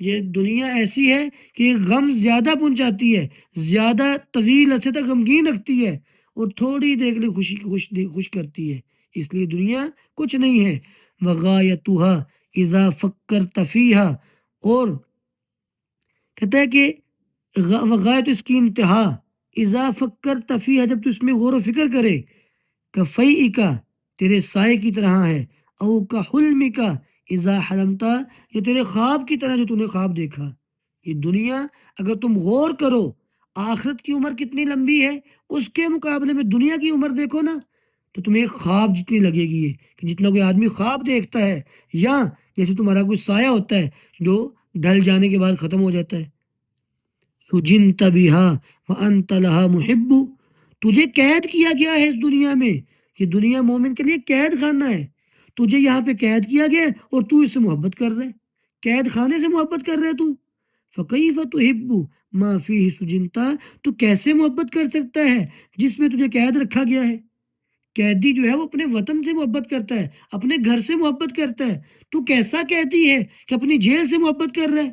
S1: یہ دنیا ایسی ہے کہ یہ غم زیادہ پہنچاتی ہے، زیادہ طویل عرصے تک غمگین رکھتی ہے، اور تھوڑی دیر کے لیے خوش کرتی ہے، اس لیے دنیا کچھ نہیں ہے۔ وغایتها اذا فکرت فیہا، اور کہتا ہے کہ وغایت اس کی انتہا، اذا فکرت فیہا جب تو اس میں غور و فکر کرے، کفیئکا تیرے سائے کی طرح ہے، او کحلمکا اذا حلمتا، یہ تیرے خواب کی طرح جو تو نے خواب دیکھا۔ یہ دنیا اگر تم غور کرو آخرت کی عمر کتنی لمبی ہے، اس کے مقابلے میں دنیا کی عمر دیکھو نا تو تمہیں ایک خواب جتنی لگے گی ہے، کہ جتنا کوئی آدمی خواب دیکھتا ہے، یا جیسے تمہارا کوئی سایہ ہوتا ہے جو ڈھل جانے کے بعد ختم ہو جاتا ہے۔ سجنت بہا وانت لہا محب، تجھے قید کیا گیا ہے اس دنیا میں، یہ دنیا مومن کے لیے قید خانہ ہے، تجھے یہاں پہ قید کیا گیا ہے اور تو اس سے محبت کر رہے، قید خانے سے محبت کر رہے تو۔ فَكَيْفَ تُحِبُّ مَا فِيهِ سُجِنْتَ، تو کیسے محبت کر سکتا ہے جس میں تجھے قید رکھا گیا ہے؟ قیدی جو ہے وہ اپنے وطن سے محبت کرتا ہے، اپنے گھر سے محبت کرتا ہے، تو کیسا قیدی ہے کہ اپنی جیل سے محبت کر رہا ہے؟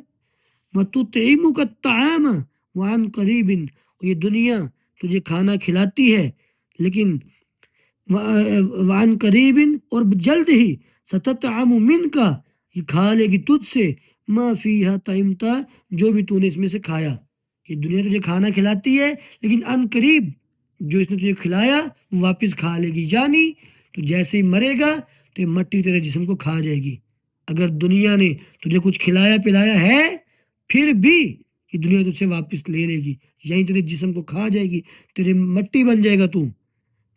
S1: وَتُطْعِمُكَ الطَّعَامَ وَعَنْ قَرِيبٍ، یہ دنیا تجھے کھانا کھلاتی ہے لیکن وعن قریب، اور جلد ہی ستطعم من کا، یہ کھا لے گی تجھ سے، ما فیہا طعمتا، جو بھی تو نے اس میں سے کھایا۔ یہ دنیا تجھے کھانا کھلاتی ہے، لیکن ان قریب جو اس نے تجھے کھلایا وہ واپس کھا لے گی، یعنی تو جیسے ہی مرے گا تو یہ مٹی تیرے جسم کو کھا جائے گی۔ اگر دنیا نے تجھے کچھ کھلایا پلایا ہے، پھر بھی یہ دنیا تجھ سے واپس لے لے گی، یہیں تیرے جسم کو کھا جائے گی، تیری مٹی بن جائے گا تو۔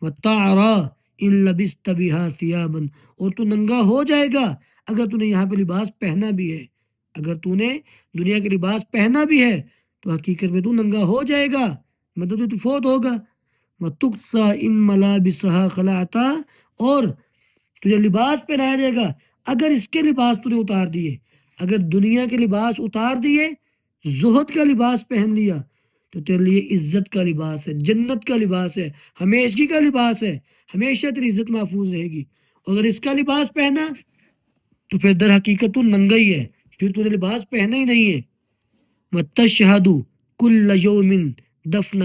S1: وَتَعْرَى إِن لَبِسْتَ بِهَا ثِيَابًا، اور تو ننگا ہو جائے گا اگر تو نے یہاں پہ لباس پہنا بھی ہے۔ اگر تو نے دنیا کے لباس پہنا بھی ہے تو حقیقت میں تو ننگا ہو جائے گا، مطلب تو فوت ہوگا۔ وَتُقْصَى إِن مَلَابِسَهَا خَلَعْتَا، اور تجھے لباس پہنایا جائے گا اگر اس کے لباس تو نے اتار دیے۔ اگر دنیا کے لباس اتار دیے، زہد کا لباس پہن لیا، تو تیرے لیے عزت کا لباس ہے، جنت کا لباس ہے، ہمیشگی کا لباس ہے، ہمیشہ تیری عزت محفوظ رہے گی۔ اگر اس کا لباس پہنا تو پھر در حقیقت تو ننگا ہی ہے، پھر تو نے لباس پہنا ہی نہیں ہے۔ وَتَشْهَدُ كُلَّ يَوْمٍ دَفْنَ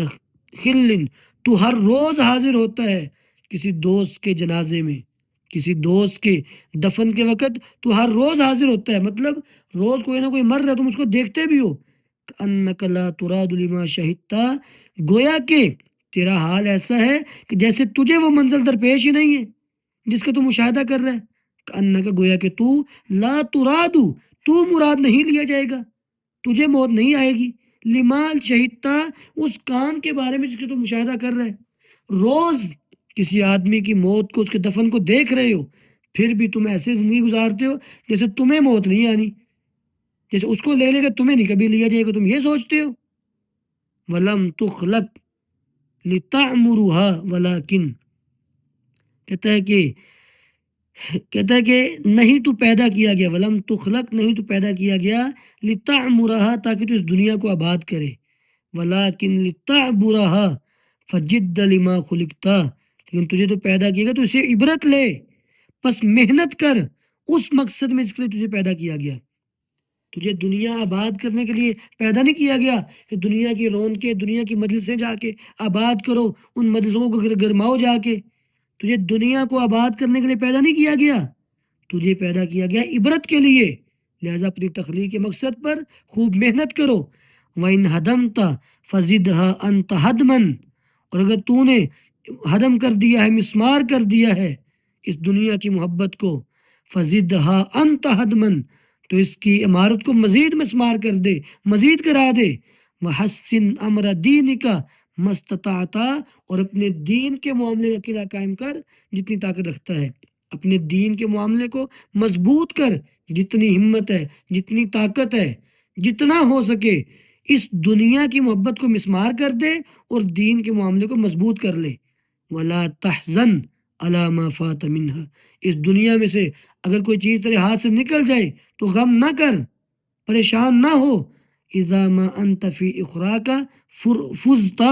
S1: خِلٍّ، تو ہر روز حاضر ہوتا ہے کسی دوست کے جنازے میں، کسی دوست کے دفن کے وقت تو ہر روز حاضر ہوتا ہے، مطلب روز کوئی نہ کوئی مر رہا ہے، تم اس کو دیکھتے بھی ہو۔ کَأَنَّكَ لَا تُرَادُ لِمَا شَهِدْتَ، گویا کہ تیرا حال ایسا ہے کہ جیسے تجھے وہ منزل درپیش ہی نہیں ہے جس کا تو مشاہدہ کر رہا ہے۔ کَأَنَّكَ، گویا کہ تو، لا ترادو، تو مراد نہیں لیا جائے گا، تجھے موت نہیں آئے گی، لمال شہیدتا، اس کام کے بارے میں جس کا تو مشاہدہ کر رہے روز کسی آدمی کی موت کو، اس کے دفن کو دیکھ رہے ہو، پھر بھی تم ایسے زندگی گزارتے ہو جیسے تمہیں موت نہیں آنی، جیسے اس کو لے لے گا تمہیں نہیں کبھی لیا جائے گا، تم یہ سوچتے ہو۔ وَلَمْ تُخْلَقْ لِتَعْمُرُهَا وَلَكِنْ، کہتا ہے کہ نہیں تو پیدا کیا گیا، ولم تخلق، نہیں تو پیدا کیا گیا، لتعمرها، تاکہ تو اس دنیا کو آباد کرے، ولیکن لتعبرها فجد لما خلقتا، لیکن تجھے تو پیدا کیا گیا تو اسے عبرت لے، پس محنت کر اس مقصد میں جس کے لیے تجھے پیدا کیا گیا۔ تجھے دنیا آباد کرنے کے لیے پیدا نہیں کیا گیا کہ دنیا کی رونقیں، دنیا کی مجلسیں جا کے آباد کرو، ان مجلسوں کو گرماؤ جا کے۔ تجھے دنیا کو آباد کرنے کے لیے پیدا نہیں کیا گیا، تجھے پیدا کیا گیا عبرت کے لیے، لہذا اپنی تخلیق کے مقصد پر خوب محنت کرو۔ وَإِنْ هَدَمْتَ فَزِدْهَا أَنْتَ هَدْمًا، اور اگر تو نے ہدم کر دیا ہے، مسمار کر دیا ہے اس دنیا کی محبت کو، فَزِدْهَا أَنْتَ هَدْمًا، تو اس کی عمارت کو مزید مسمار کر دے، مزید کرا دے۔ وَحَسِّنْ أَمْرَ دِينِكَ مَا اسْتَطَعْتَ، اور اپنے دین کے معاملے کا قلعہ قائم کر جتنی طاقت رکھتا ہے، اپنے دین کے معاملے کو مضبوط کر جتنی ہمت ہے، جتنی طاقت ہے، جتنا ہو سکے اس دنیا کی محبت کو مسمار کر دے اور دین کے معاملے کو مضبوط کر لے۔ وَلَا تَحْزَنْ عَلَى مَا فَاتَ مِنْهَا، اس دنیا میں سے اگر کوئی چیز تیرے ہاتھ سے نکل جائے تو غم نہ کر، پریشان نہ ہو۔ اِذَا مَا أَنْتَ فِي إِخْرَاكَ فُزْتَ،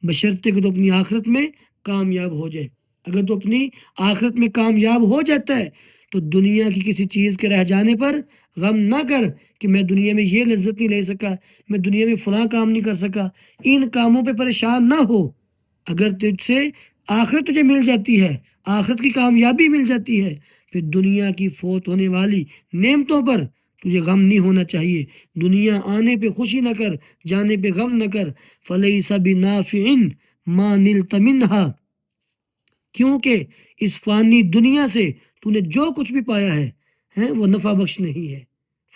S1: بشرطے کہ تو اپنی آخرت میں کامیاب ہو جائے۔ اگر تو اپنی آخرت میں کامیاب ہو جاتا ہے تو دنیا کی کسی چیز کے رہ جانے پر غم نہ کر کہ میں دنیا میں یہ لذت نہیں لے سکا، میں دنیا میں فلاں کام نہیں کر سکا، ان کاموں پہ پریشان نہ ہو۔ اگر تجھ سے آخرت تجھے مل جاتی ہے، آخرت کی کامیابی مل جاتی ہے، پھر دنیا کی فوت ہونے والی نعمتوں پر تجھے غم نہیں ہونا چاہیے۔ دنیا آنے پہ خوشی نہ کر، جانے پہ غم نہ کر۔ فَلَيْسَ بِنَافِعٍ مَا نِلْتَ مِنْهَا، کیونکہ اس فانی دنیا سے تو نے جو کچھ بھی پایا ہے وہ نفع بخش نہیں ہے۔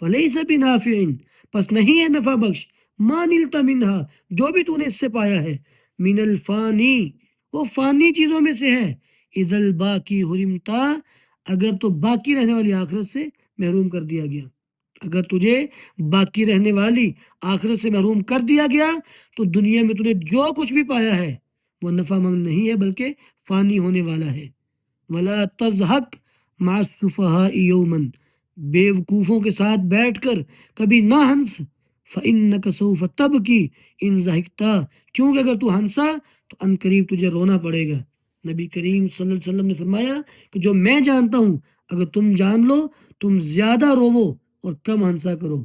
S1: فَلَيْسَ بِنَافِعٍ، پس نہیں ہے نفع بخش، مَا نِلْتَ مِنْهَا، جو بھی تو نے اس سے پایا ہے، من الفانی، وہ فانی چیزوں میں سے ہے، اذا الباقی حرمتا، اگر تو باقی رہنے والی آخرت سے محروم کر دیا گیا، اگر تجھے باقی رہنے والی آخرت سے محروم کر دیا گیا تو دنیا میں تو نے جو کچھ بھی پایا ہے وہ نفع مند نہیں ہے بلکہ فانی ہونے والا ہے۔ وَلَا تَضْحَكْ مَعَ السُّفَهَاءِ يَوْمًا، بے وقوفوں کے ساتھ بیٹھ کر کبھی نہ ہنس، فَإِنَّكَ سَوْفَ تَبْكِي إِن ضَحِكْتَ، کیونکہ اگر تو ہنسا تو ان قریب تجھے رونا پڑے گا۔ نبی کریم صلی اللہ علیہ وسلم نے فرمایا کہ جو میں جانتا ہوں اگر تم جان لو، تم زیادہ روو اور کم ہنسا کرو۔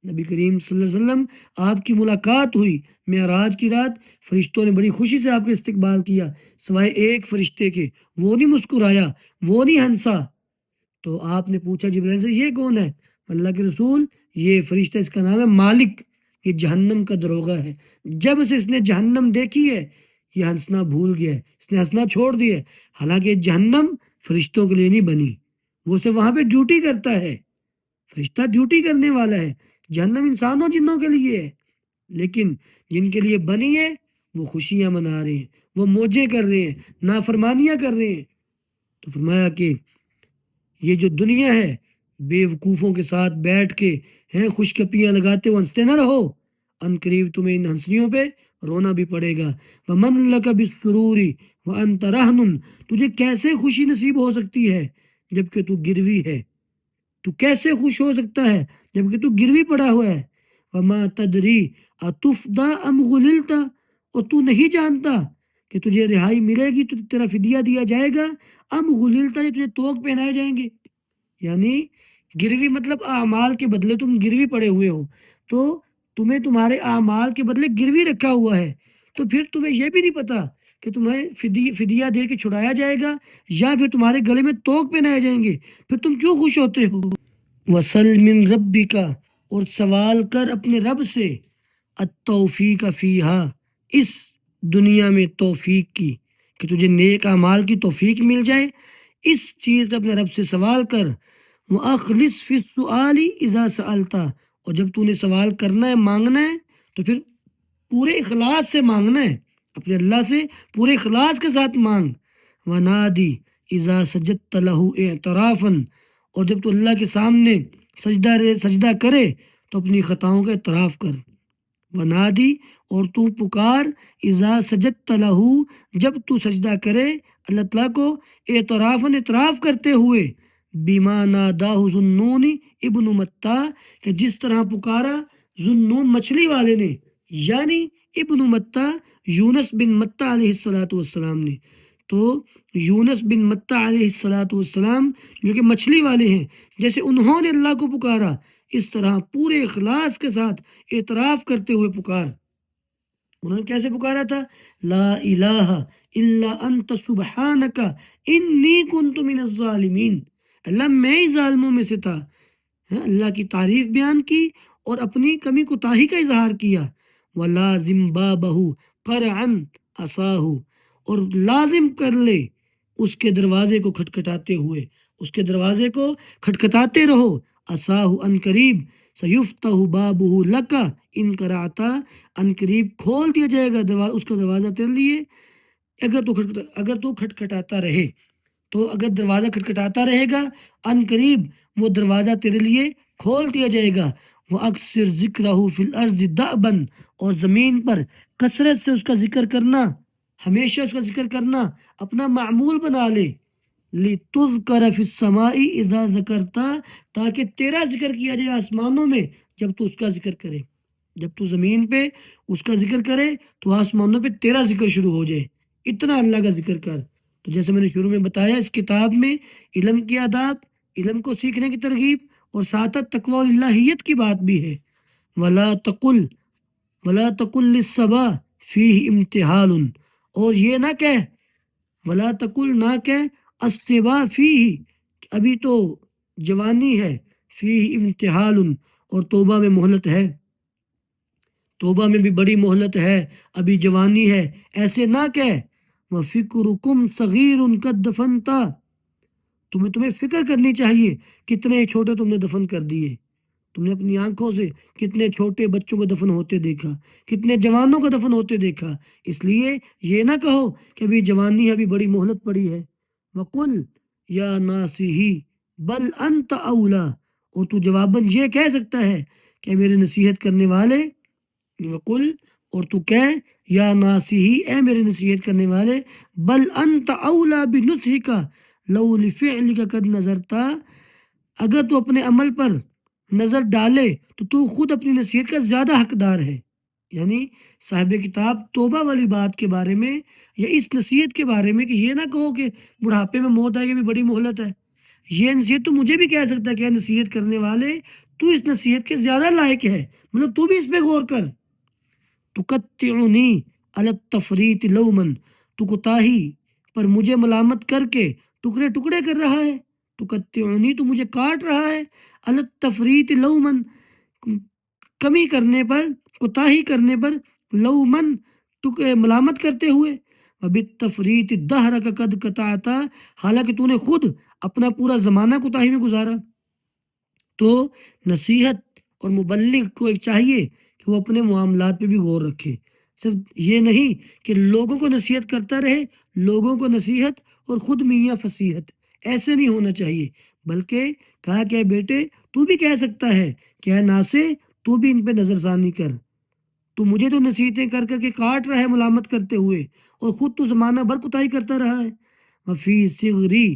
S1: نبی کریم صلی اللہ علیہ وسلم آپ کی ملاقات ہوئی معراج کی رات، فرشتوں نے بڑی خوشی سے آپ کا استقبال کیا سوائے ایک فرشتے کے، وہ نہیں مسکرایا، وہ نہیں ہنسا۔ تو آپ نے پوچھا جبرائیل سے یہ کون ہے؟ اللہ کے رسول یہ فرشتہ اس کا نام ہے مالک، یہ جہنم کا دروغہ ہے، جب سے اس نے جہنم دیکھی ہے یہ ہنسنا بھول گیا ہے، اس نے ہنسنا چھوڑ دیا ہے، حالانکہ جہنم فرشتوں کے لیے نہیں بنی، وہ صرف وہاں پہ ڈیوٹی کرتا ہے، فرشتہ ڈیوٹی کرنے والا ہے، جہنم انسانوں جنوں کے لیے ہے، لیکن جن کے لیے بنی ہے وہ خوشیاں منا رہے ہیں، وہ موجیں کر رہے ہیں، نافرمانیاں کر رہے ہیں۔ تو فرمایا کہ یہ جو دنیا ہے بے وقوفوں کے ساتھ بیٹھ کے ہیں خوشکپیاں لگاتے ہوئے ہنستے نہ رہو، ان قریب تمہیں ان ہنسیوں پہ رونا بھی پڑے گا۔ وَمَن لَكَ بِالسُّرُورِ وَأَنْتَ رَهْنٌ، تجھے کیسے خوشی نصیب ہو سکتی ہے جبکہ تو گروی ہے، تو کیسے خوش ہو سکتا ہے جبکہ تو گروی پڑا ہوا ہے۔ وَمَا تَدْرِي أَتُفْدَى أَمْ غُلِلْتَ، اور تو نہیں جانتا کہ تجھے رہائی ملے گی تو تیرا فدیہ دیا جائے گا، ام غللتا یا تجھے توق پہنائے جائیں گے، یعنی گروی مطلب اعمال کے بدلے تم گروی پڑے ہوئے ہو، تو تمہیں تمہارے اعمال کے بدلے گروی رکھا ہوا ہے، تو پھر تمہیں یہ بھی نہیں پتا کہ تمہیں فدیہ دے کے چھڑایا جائے گا یا پھر تمہارے گلے میں توق پہنائے جائیں گے، پھر تم کیوں خوش ہوتے ہو؟ وَسَلْ مِن رَبِّكَ، اور سوال کر اپنے رب سے، التوفیق فیہا، اس دنیا میں توفیق کی، کہ تجھے نیک اعمال کی توفیق مل جائے، اس چیز کا اپنے رب سے سوال کر۔ وَأَخْلِصْ فِي السُّؤَالِ إِذَا سَأَلْتَ، اور جب تو نے سوال کرنا ہے مانگنا ہے تو پھر پورے اخلاص سے مانگنا ہے، اپنے اللہ سے پورے اخلاص کے ساتھ مانگ۔ وَنَادِي إِذَا سَجَدْتَ لَهُ اعْتِرَافًا، اور جب تو اللہ کے سامنے سجدہ کرے تو اپنی خطاؤں کا اعتراف کر۔ ونادی، اور تو پکار، اذا سجدت لہو، جب تو سجدہ کرے اللہ تعالیٰ کو، اعترافاً اعتراف کرتے ہوئے، بما ناداہ ذُنُّونِ ابن متہ، کہ جس طرح پکارا ذُنُّون مچھلی والے نے، یعنی ابن متہ یونس بن متہ علیہ السلام نے، تو یونس بن متہ علیہ السلام جو کہ مچھلی والے ہیں، جیسے انہوں نے اللہ کو پکارا اس طرح پورے اخلاص کے ساتھ اعتراف کرتے ہوئے پکار۔ انہوں نے کیسے پکارا تھا؟ لا الہ الا انت سبحانک انی کنت من الظالمین، اللہ میں ہی ظالموں میں سے تھا، اللہ کی تعریف بیان کی اور اپنی کمی کوتاہی کا اظہار کیا۔ وَلَازِمْ بَابَهُ قَرْعًا عَصَاهُ، اور لازم کر لے اس کے دروازے کو کھٹکھٹاتے ہوئے، اس کے دروازے کو کھٹکھٹاتے رہو، عَصَاهُ ان قریب، سَيُفْتَحُ بَابُهُ لَكَ ان قرعتا، ان قریب کھول دیا جائے گا اس کا دروازہ تیرے لیے، اگر تو کھٹکھٹاتا رہے، تو اگر دروازہ کھٹکھٹاتا رہے گا ان قریب وہ دروازہ تیرے لیے کھول دیا جائے گا۔ وہ اکثر ذکرہ فی الارض دأبًا، اور زمین پر کثرت سے اس کا ذکر کرنا، ہمیشہ اس کا ذکر کرنا اپنا معمول بنا لے، لِتُذْكَرَ فِي السَّمَاءِ اِذَا ذَكَرْتَ، تاکہ تیرا ذکر کیا جائے آسمانوں میں جب تو اس کا ذکر کرے، جب تو زمین پہ اس کا ذکر کرے تو آسمانوں پہ تیرا ذکر شروع ہو جائے، اتنا اللہ کا ذکر کر۔ تو جیسے میں نے شروع میں بتایا اس کتاب میں علم کے آداب، علم کو سیکھنے کی ترغیب اور ساتھ تقوی اور الہیت کی بات بھی ہے۔ وَلَا تَقُلْ لِلصَّبَا فِيهِ امْتِحَالٌ، اور یہ نہ کہہ، وَلَا تَقُلْ، نہ کہہ، الصِّبَا فِيهِ، ابھی تو جوانی ہے، فِيهِ امْتِحَالٌ، اور توبہ میں مہلت ہے، توبہ میں بھی بڑی مہلت ہے، ابھی جوانی ہے، ایسے نہ کہہ۔ وَفِكْرُكُمْ صَغِيرٌ قَدْ دَفَنْتَ، تمہیں فکر کرنی چاہیے کتنے چھوٹے تم نے دفن کر دیے، تم نے اپنی آنکھوں سے کتنے چھوٹے بچوں کو دفن ہوتے دیکھا، کتنے جوانوں کو دفن ہوتے دیکھا، اس لیے یہ نہ کہو کہ ابھی جوانی ہے، ابھی بڑی مہلت پڑی ہے۔ وَقُلْ یا ناصحی بل انت اولا، اور تو جواباً یہ کہہ سکتا ہے کہ میرے نصیحت کرنے والے، وَقُلْ، اور تو کہہ، یا ناصحی، اے میرے نصیحت کرنے والے، بل انت اولا بنصحک لو لفعلک قد نظرتا، اگر تو اپنے عمل پر نظر ڈالے تو خود اپنی نصیحت کا زیادہ حقدار ہے، یعنی صاحب کتاب توبہ والی بات کے بارے میں یا اس نصیحت کے بارے میں کہ یہ نہ کہو کہ بڑھاپے میں موت آئے گی بھی بڑی مہلت ہے، یہ نصیحت تو مجھے بھی کہہ سکتا ہے کہ نصیحت کرنے والے تو اس نصیحت کے زیادہ لائق ہے، مطلب تو بھی اس پہ غور کر۔ تقطعنی علی التفریط لومن، تو کوتاہی پر مجھے ملامت کر کے ٹکڑے ٹکڑے کر رہا ہے، تقطعنی تو مجھے کاٹ رہا ہے، علی التفریط لومن کمی کرنے پر، کوتاہی کرنے پر، لومن ملامت کرتے ہوئے، بالتفریط الدہر کا قد قطعتا، حالانکہ تو نے خود اپنا پورا زمانہ کوتاہی میں گزارا۔ تو نصیحت اور مبلغ کو ایک چاہیے کہ وہ اپنے معاملات پہ بھی غور رکھے، صرف یہ نہیں کہ لوگوں کو نصیحت کرتا رہے، لوگوں کو نصیحت اور خود میاں فصیحت، ایسے نہیں ہونا چاہیے، بلکہ کہا کہ بیٹے تو بھی کہہ سکتا ہے کہ اے ناسے تو بھی ان پہ نظر ثانی کر، تو مجھے تو نصیحتیں کر کر کے کاٹ رہا ہے ملامت کرتے ہوئے، اور خود تو زمانہ بھر کوتاہی کرتا رہا ہے۔ وفی صغری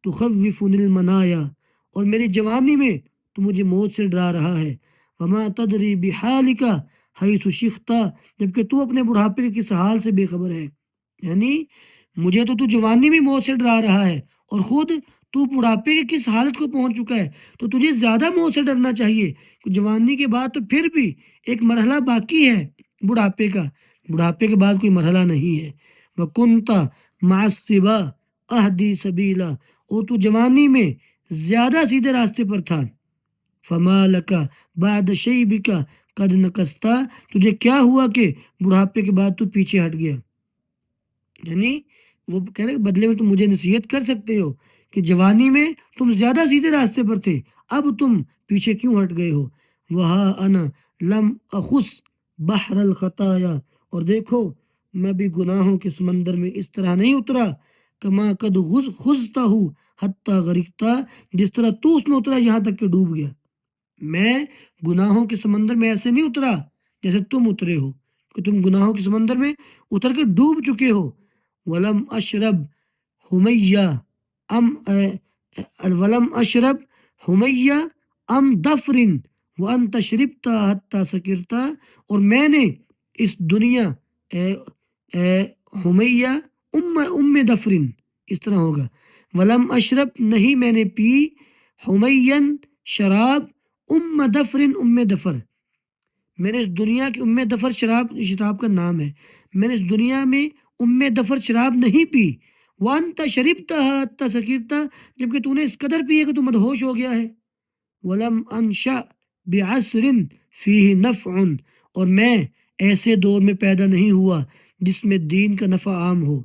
S1: تخوفنی المنایا، اور میری جوانی میں تو مجھے موت سے ڈرا رہا ہے۔ وما تدری بحالک حیث شختا، جبکہ تو اپنے بڑھاپے کے کس حال سے بے خبر ہے، یعنی مجھے تو جوانی میں موت سے ڈرا رہا ہے، اور خود تو بڑھاپے کے کس حالت کو پہنچ چکا ہے، تو تجھے زیادہ موت سے ڈرنا چاہیے۔ جوانی کے بعد تو پھر بھی ایک مرحلہ باقی ہے بڑھاپے کا، بڑھاپے کے بعد کوئی مرحلہ نہیں ہے۔ وَكُنْتَ مَعَ الصِّبَا أَهْدِي سَبِيلًا، اور تو جوانی میں زیادہ سیدھے راستے پر تھا۔ فَمَا لَكَ بَعْدَ شَيْبِكَ قَدْ نَكَسْتَ، تجھے کیا ہوا کہ بڑھاپے کے بعد تو پیچھے ہٹ گیا، یعنی وہ کہہ رہے بدلے میں تم مجھے نصیحت کر سکتے ہو کہ جوانی میں تم زیادہ سیدھے راستے پر تھے، اب تم پیچھے کیوں ہٹ گئے ہو۔ وہاں انا لم اخص بحر الخطایا، اور دیکھو میں بھی گناہوں کے سمندر میں اس طرح نہیں اترا، کما قد خضتا ہوں حتی غرقتا، جس طرح تو اس میں اترا یہاں تک کہ ڈوب گیا۔ میں گناہوں کے سمندر میں ایسے نہیں اترا جیسے تم اترے ہو کہ تم گناہوں کے سمندر میں اتر کے ڈوب چکے ہو۔ ولم اشرب حمیہ ام ولم اشرب حمیہ ام دفرن وانت شربتا حتی سکرتا، اور میں نے اس دنیا حمیہ ام دفرن، اس طرح ہوگا، ولم اشرب نہیں میں نے پی، حمین شراب، ام دفرن ام دفر، میں نے اس دنیا کی ام دفر شراب کا نام ہے، میں نے اس دنیا میں ام دفر شراب نہیں پی، وانت شربتا حتی سکرتا، جبکہ تو نے اس قدر پی ہے کہ تو مدہوش ہو گیا ہے۔ ولم انشأ بعصر فیہ نفع، اور میں ایسے دور میں پیدا نہیں ہوا جس میں دین کا نفع عام ہو۔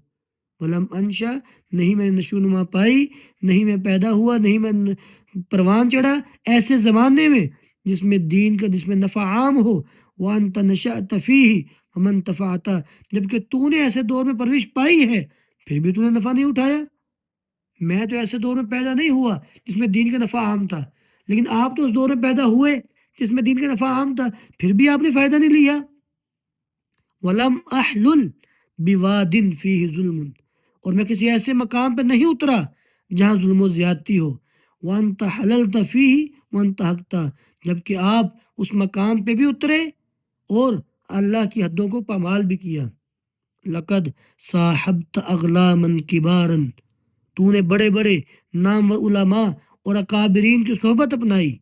S1: ولم انشأ، نہیں میں نے نشو نما پائی، نہیں میں پیدا ہوا، نہیں میں پروان چڑھا ایسے زمانے میں جس میں دین کا، جس میں نفع عام ہو۔ وانت نشأت فیہ ومن تفعت، جبکہ تو نے ایسے دور میں پرورش پائی ہے پھر بھی تو نے نفع نہیں اٹھایا۔ میں تو ایسے دور میں پیدا نہیں ہوا جس میں دین کا نفع عام تھا، لیکن آپ تو اس دور میں پیدا ہوئے جس میں دین کا نفع عام تھا، پھر بھی آپ نے فائدہ نہیں لیا۔ ولم احلل بواد فیہ ظلم، اور میں کسی ایسے مقام پر نہیں اترا جہاں ظلم و زیادتی ہو۔ وانت حللت فیہ وانت حقتا، جبکہ آپ اس مقام پہ بھی اترے اور اللہ کی حدوں کو پامال بھی کیا۔ لقد صاحبت اغلاما کبارا، تو نے بڑے بڑے نامور علماء اور اکابرین کی صحبت اپنائی۔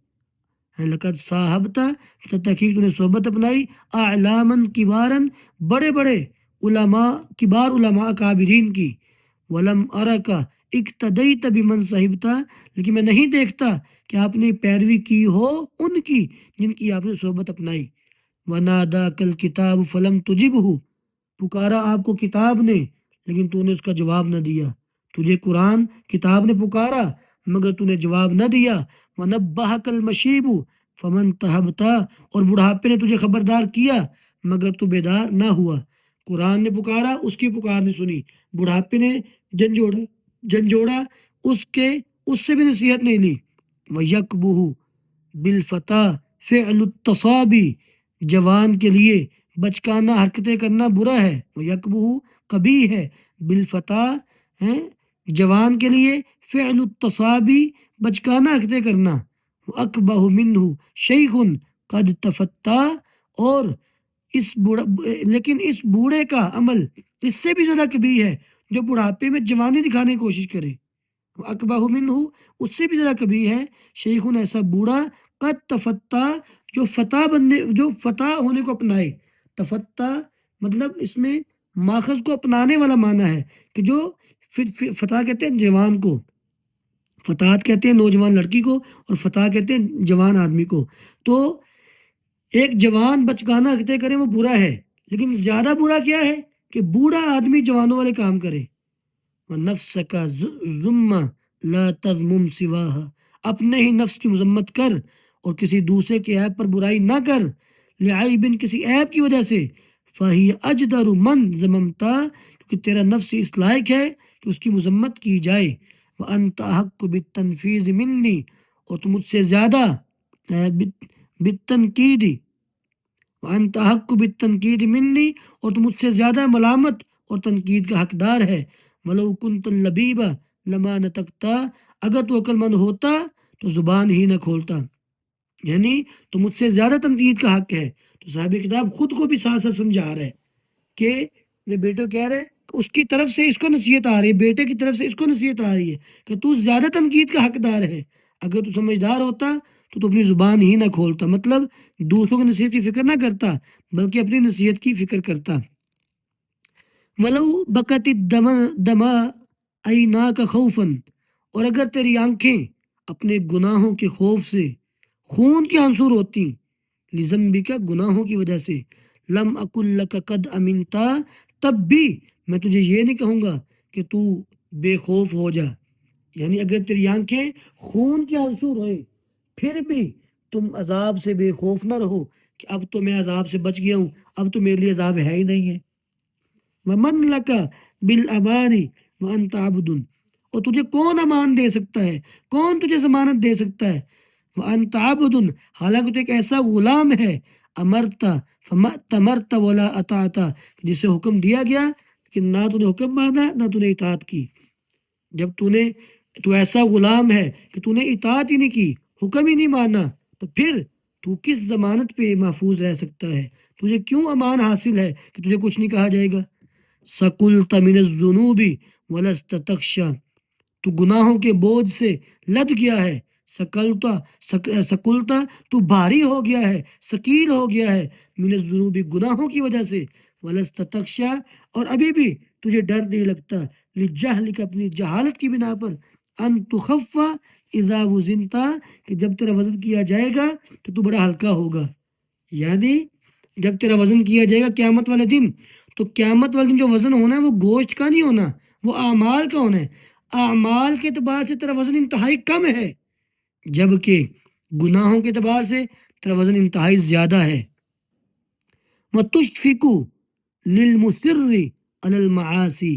S1: لقد صاحبتا، تحقیق تو نے صحبت اپنائی، اعلاما کبارا، بڑے بڑے علماء، کبار علماء اکابرین کی۔ ولم ارکا اقتدیت بمن صحبتا، لیکن میں نہیں دیکھتا کہ آپ نے پیروی کی ہو ان کی جن کی آپ نے صحبت اپنائی۔ وناداک الکتاب فلم تجبہ، پکارا آپ کو کتاب نے لیکن تو نے اس کا جواب نہ دیا، تجھے قرآن کتاب نے پکارا مگر تو نے جواب نہ دیا۔ ونبہک المشیب فمن تہبتا، اور بڑھاپے نے تجھے خبردار کیا مگر تو بیدار نہ ہوا۔ قرآن نے پکارا، اس کی پکار نہیں سنی، بڑھاپے نے جھنجھوڑا اس سے بھی نصیحت نہیں لی۔ وَيَقْبُهُ بِالْفَتَى فِعْلُ التَّصَابِ، جوان کے لیے بچکانہ حرکتیں کرنا برا ہے، وَيَقْبُهُ قبیح ہے، بالفتح ہے جوان کے لیے، فعل التصابی بچکانہ حرکتیں کرنا، اکبہ منہ شیخ قد تفتا، اور لیکن اس بوڑھے کا عمل اس سے بھی زیادہ کبھی ہے جو بڑھاپے میں جوانی دکھانے کی کوشش کرے۔ اکبہ منہ، اس سے بھی زیادہ کبھی ہے، شیخ ایسا بوڑھا، قد تفتہ جو فتح ہونے کو اپنائے. تفتہ مطلب اس میں ماخذ کو اپنانے والا معنی ہے کہ جو فتح کہتے ہیں جوان کو، فتحات کہتے ہیں نوجوان لڑکی کو، اور فتح کہتے ہیں جوان آدمی کو. تو ایک جوان بچگانہ طے کرے وہ برا ہے، لیکن زیادہ برا کیا ہے کہ بوڑھا آدمی جوانوں والے کام کرے. وَنَفْسَكَ ذُمَّ لَا تَذْمُمْ سِوَاهَا، اپنے ہی نفس کی مذمت کر اور کسی دوسرے کے عیب پر برائی نہ کر. لعیب کسی عیب کی وجہ سے. فَهِيَ أَجْدَرُ مَنْ ذَمَمْتَ، کیونکہ تیرا نفس اس لائق ہے کہ اس کی مذمت کی جائے. وَأَنْتَ أَحَقُّ بِالتَّنْفِيذِ مِنِّي، اور تم مجھ سے زیادہ بالتنقید، وَأَنْتَ أَحَقُّ بِالتَّنْقِيدِ مِنِّي، اور تم مجھ سے زیادہ ملامت اور تنقید کا حقدار ہے. وَلَوْ كُنْتَ اللَّبِيبَ لَمَا نَطَقْتَ، اگر تو عقل مند ہوتا تو زبان ہی نہ کھولتا. یعنی تو مجھ سے زیادہ تنقید کا حق ہے. تو صاحب کتاب خود کو بھی ساتھ ساتھ سمجھا رہا ہے کہ یہ بیٹے کہہ رہے کہ اس کی طرف سے اس کو نصیحت آ رہی ہے، بیٹے کی طرف سے اس کو نصیحت آ رہی ہے کہ تو زیادہ تنقید کا حقدار ہے. اگر تو سمجھدار ہوتا تو اپنی زبان ہی نہ کھولتا، مطلب دوسروں کی نصیحت کی فکر نہ کرتا بلکہ اپنی نصیحت کی فکر کرتا. ولو بکت دما عیناک خوفا، اور اگر تیری آنکھیں اپنے گناہوں کے خوف سے خون کے آنسو روتی، لذنبک گناہوں کی وجہ سے، لم اقل لک قد امنتا، تب بھی میں تجھے یہ نہیں کہوں گا کہ تو بے خوف ہو جا. یعنی اگر تیری آنکھیں خون کے آنسو روئے پھر بھی تم عذاب سے بے خوف نہ رہو کہ اب تو میں عذاب سے بچ گیا ہوں، اب تو میرے لیے عذاب ہے ہی نہیں ہے. وَمَنْ لَكَ بِالْأَمَانِ وَأَنْتَ عَبْدٌ، اور تجھے کون امان دے سکتا ہے، کون تجھے ضمانت دے سکتا ہے. وَأَنْتَ عَبْدٌ، حالانکہ تو ایک ایسا غلام ہے. امرتا فمأتمرت ولا اطاعت، جسے حکم دیا گیا لیکن نہ تو نے حکم مانا نہ تو نے اطاعت کی. جب تو ایسا غلام ہے کہ تو نے اطاعت ہی نہیں کی، حکم ہی نہیں مانا، تو پھر تو کس ضمانت پہ محفوظ رہ سکتا ہے؟ تجھے کیوں امان حاصل ہے کہ تجھے کچھ نہیں کہا جائے گا. سَقُلْتَ مِنَ الذُّنُوبِ وَلَسْتَ تَخْشَىٰ، تو گناہوں کے بوجھ سے لد گیا ہے. سکلتا تو بھاری ہو گیا ہے، ثقیل ہو گیا ہے. من الذنوب گناہوں کی وجہ سے. ولست تخشا، اور ابھی بھی تجھے ڈر نہیں لگتا. لجہلک اپنی جہالت کی بنا پر. ان تخف اذا وزنتا، کہ جب تیرا وزن کیا جائے گا تو بڑا ہلکا ہوگا. یعنی جب تیرا وزن کیا جائے گا قیامت والے دن، تو قیامت والے دن جو وزن ہونا ہے وہ گوشت کا نہیں ہونا، وہ اعمال کا ہونا ہے. اعمال کے اعتبار سے تیرا وزن انتہائی کم ہے، جبکہ گناہوں کے اعتبار سے تیرا وزن انتہائی زیادہ ہے. وَتُشْفِقُ لِلْمُصِرِّ عَلَى الْمَعَاصِي،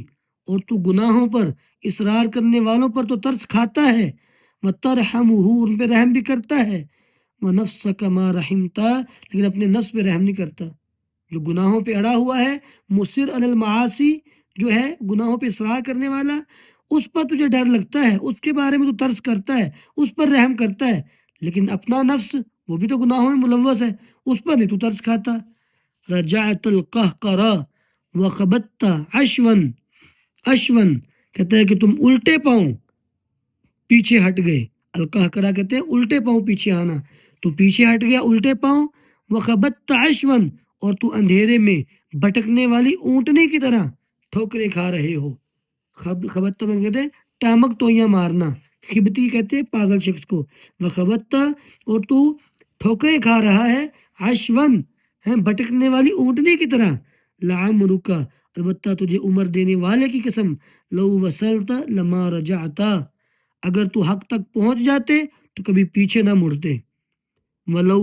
S1: اور تو گناہوں پر اصرار کرنے والوں پر تو ترس کھاتا ہے. وَتَرْحَمُهُ، ان پہ رحم بھی کرتا ہے. وَنَفْسَكَ مَا رَحِمْتَ، لیکن اپنے نفس پہ رحم نہیں کرتا. جو گناہوں پہ اڑا ہوا ہے، مصر علی المعاصی جو ہے گناہوں پہ اصرار کرنے والا، اس پر تجھے ڈر لگتا ہے، اس کے بارے میں تو ترس کرتا ہے، اس پر رحم کرتا ہے، لیکن اپنا نفس وہ بھی تو گناہوں میں ملوث ہے، اس پر نہیں تو ترس کھاتا. رجعت القہقرا وخبت اشون، کہتا ہے کہ تم الٹے پاؤں پیچھے ہٹ گئے. القہقرا کہتے ہیں الٹے پاؤں پیچھے آنا، تو پیچھے ہٹ گیا الٹے پاؤں. وخبت اشون، اور تو اندھیرے میں بھٹکنے والی اونٹنے کی طرح ٹھوکریں کھا رہے ہو. خبت میں کہتے ہیں ٹامک تویاں مارنا، خبتی کہتے ہیں پاگل شخص کو. وخبت، اور تو ٹھوکریں کھا رہا ہے، عشون ہے بھٹکنے والی اونٹنے کی طرح. لعمرک، البتہ تجھے عمر دینے والے کی قسم، لو وصلت لما رجعتا، اگر تو حق تک پہنچ جاتے تو کبھی پیچھے نہ مڑتے. ولو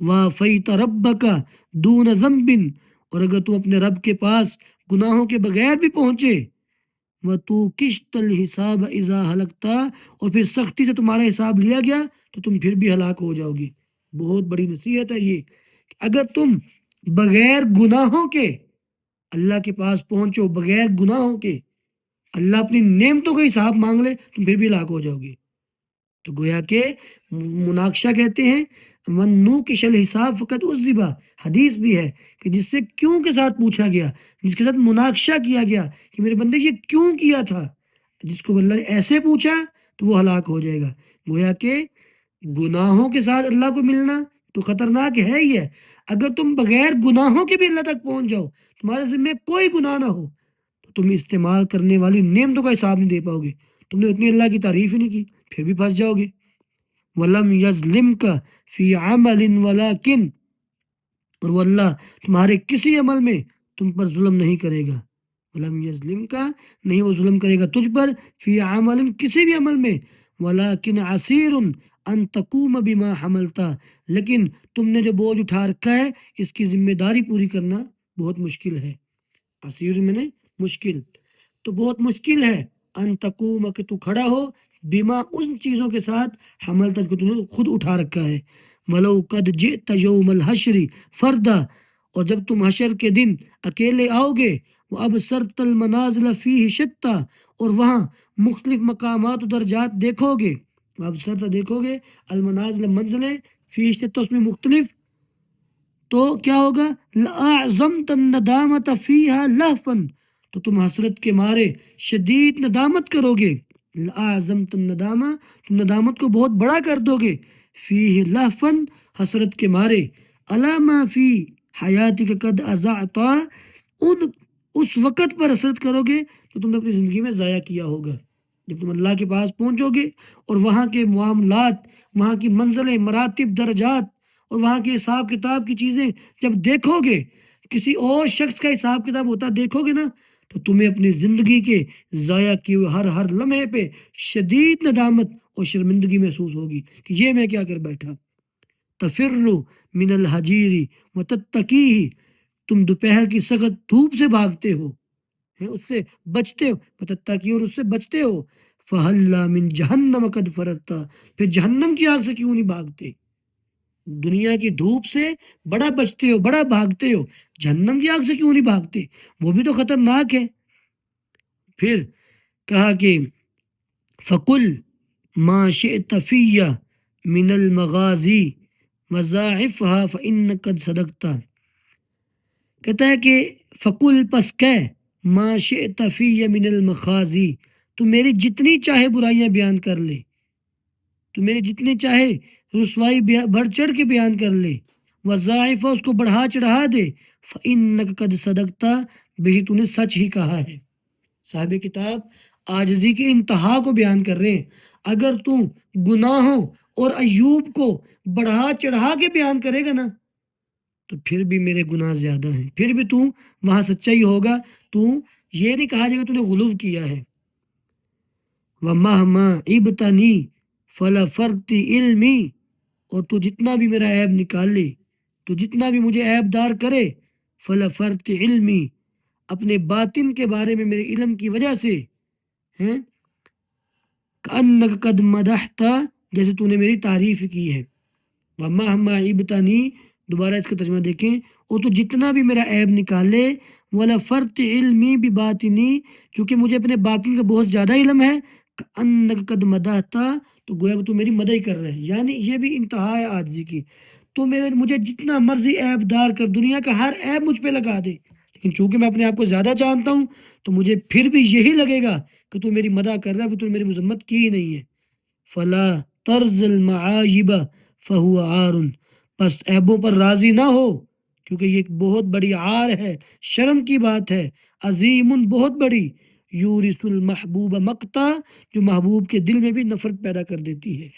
S1: وافیت ربک دون ذنب، اور اگر تو اپنے رب کے پاس گناہوں کے بغیر بھی پہنچے. وَتُوقِشْتَ الْحِسَابَ اِذَا ہَلَكْتَ، اور پھر سختی سے تمہارا حساب لیا گیا تو تم پھر بھی ہلاک ہو جاؤ گی. بہت بڑی نصیحت ہے یہ، اگر تم بغیر گناہوں کے اللہ کے پاس پہنچو، بغیر گناہوں کے اللہ اپنی نعمتوں کا حساب مانگ لے تم پھر بھی ہلاک ہو جاؤ گی. تو گویا کہ مناقشہ کہتے ہیں منو کی شل حساب فقط عذبہ، حدیث بھی ہے کہ جس سے کیوں کے ساتھ پوچھا گیا، جس کے ساتھ مناقشہ کیا گیا کہ میرے بندے یہ کیوں کیا تھا، جس کو اللہ نے ایسے پوچھا تو وہ ہلاک ہو جائے گا. گویا کہ گناہوں کے ساتھ اللہ کو ملنا تو خطرناک ہے ہی ہے۔ اگر تم بغیر گناہوں کے بھی اللہ تک پہنچ جاؤ، تمہارے ذمہ کوئی گناہ نہ ہو، تو تم استعمال کرنے والی نعمتوں کا حساب نہیں دے پاؤ گے۔ تم نے اتنی اللہ کی تعریف ہی نہیں کی، پھر بھی پھنس جاؤ گے۔ وَلَمْ يَظْلِمْكَ فِي عَمَلٍ وَلَكِنْ، اور وہ اللہ تمہارے کسی عمل میں تم پر ظلم نہیں کرے گا۔ ولم یظلم کا، نہیں وہ ظلم کرے گا تجھ پر، فی عمل کسی بھی عمل میں، ولیکن عسیر ان تقوم بما حملتا، لیکن تم نے جو بوجھ اٹھا رکھا ہے اس کی ذمہ داری پوری کرنا بہت مشکل ہے۔ عسیر میں نے مشکل، تو بہت مشکل ہے ان تقوم کہ تو کھڑا ہو، بما ان چیزوں کے ساتھ حمل تک تم نے خود اٹھا رکھا ہے۔ ولو قد جئت یوم الحشر فردا، اور جب تم حشر کے دن اکیلے آؤ گے، وہ اب سرت المنازل فیہ شتا، اور وہاں مختلف مقامات و درجات دیکھو گے، اب سرت دیکھو گے، المنازل منزلیں، فیہ شتا اس میں مختلف، تو کیا ہوگا؟ لَأَعْظَمْتَ النَّدَامَةَ فِيهَا لَهْفًا، تو تم حسرت کے مارے شدید ندامت کرو گے۔ لَأَعْظَمْتَ النَّدَامَةَ، تم ندامت کو بہت بڑا کر دو گے، فِيهِ لَهْفًا، حسرت کے مارے، عَلَى مَا فِي حَيَاتِكَ قَدْ أَضَعْتَ، اس وقت پر حسرت کرو گے تو تم نے اپنی زندگی میں ضائع کیا ہوگا۔ جب تم اللہ کے پاس پہنچو گے اور وہاں کے معاملات، وہاں کی منزلیں، مراتب، درجات اور وہاں کے حساب کتاب کی چیزیں جب دیکھو گے، کسی اور شخص کا حساب کتاب ہوتا دیکھو گے نا، تو تمہیں اپنی زندگی کے ضائع کیے ہوئے ہر لمحے پہ شدید ندامت اور شرمندگی محسوس ہوگی کہ یہ میں کیا کر بیٹھا۔ تفر من الحجیری وتتقیہ، تم دوپہر کی سخت دھوپ سے بھاگتے ہو، اس سے بچتے ہو، وتتقیہ، اور اس سے بچتے ہو، فہلا من جہنم قد فررتا، پھر جہنم کی آگ سے کیوں نہیں بھاگتے؟ دنیا کی دھوپ سے بڑا بچتے ہو، بڑا بھاگتے ہو، جہنم کی آگ سے کیوں نہیں بھاگتے؟ وہ بھی تو خطرناک ہے۔ پھر کہا کہ فَقُلْ مَا شِئْتَ فِيَّ مِنَ الْمَغَازِي وَضَاعِفْهَا فَإِنَّ قَدْ صَدَقْتَ، کہتا ہے کہ فَقُلْ، پس کہہ، مَا شِئْتَ فِيَّ مِنَ الْمَخَازِي، تو میری جتنی چاہے برائیاں بیان کر لے، تو میرے جتنے چاہے رسوائی بڑھ چڑھ کے بیان کر لے، وضاعفہ، اس کو بڑھا چڑھا دے، فَإِنَّكَ قَدْ صَدَقْتَ، بے تو نے سچ ہی کہا ہے۔ صاحب کتاب عاجزی کی انتہا کو بیان کر رہے ہیں۔ اگر تو گناہوں اور عیوب کو بڑھا چڑھا کے بیان کرے گا نا، تو پھر بھی میرے گناہ زیادہ ہیں، پھر بھی تو وہاں سچائی ہوگا، تو یہ نہیں کہا جائے گا تو نے غلو کیا ہے۔ وَمَهْمَا عِبْتَنِي فَلَفَرْتِ عِلْمِي، اور تو جتنا بھی میرا عیب نکال لے، تو جتنا بھی مجھے عیب دار کرے، فَلَفَرْتِ عِلْمِي، اپنے باطن کے بارے میں میرے علم کی وجہ سے، ہیں، کأنک قد مدحتا، جیسے تو نے میری تعریف کی ہے۔ وَمَهْمَا عِبْتَنِي، دوبارہ اس کا ترجمہ دیکھیں، اور تو جتنا بھی میرا عیب نکالے، وَلَفَرْتِ عِلْمِي بِبَاطِنِي، چونکہ مجھے اپنے باطن کا بہت زیادہ علم ہے، کأنک قد مدحتا، تو گویا کہ تو میری مدح کر رہے ہیں، یعنی یہ بھی انتہا ہے عاجزی کی۔ تو مجھے جتنا مرضی عیب دار کر، دنیا کا ہر عیب مجھ پہ لگا دے، لیکن چونکہ میں اپنے آپ کو زیادہ جانتا ہوں تو مجھے پھر بھی یہی لگے گا کہ تو میری مدح کر رہا ہے، تو میری مذمت کی ہی نہیں ہے۔ فلا طرز المعایب فہو عار، پس عیبوں پر راضی نہ ہو، کیونکہ یہ ایک بہت بڑی عار ہے، شرم کی بات ہے، عظیم، بہت بڑی، یورث المحبوب مقتا، جو محبوب کے دل میں بھی نفرت پیدا کر دیتی ہے۔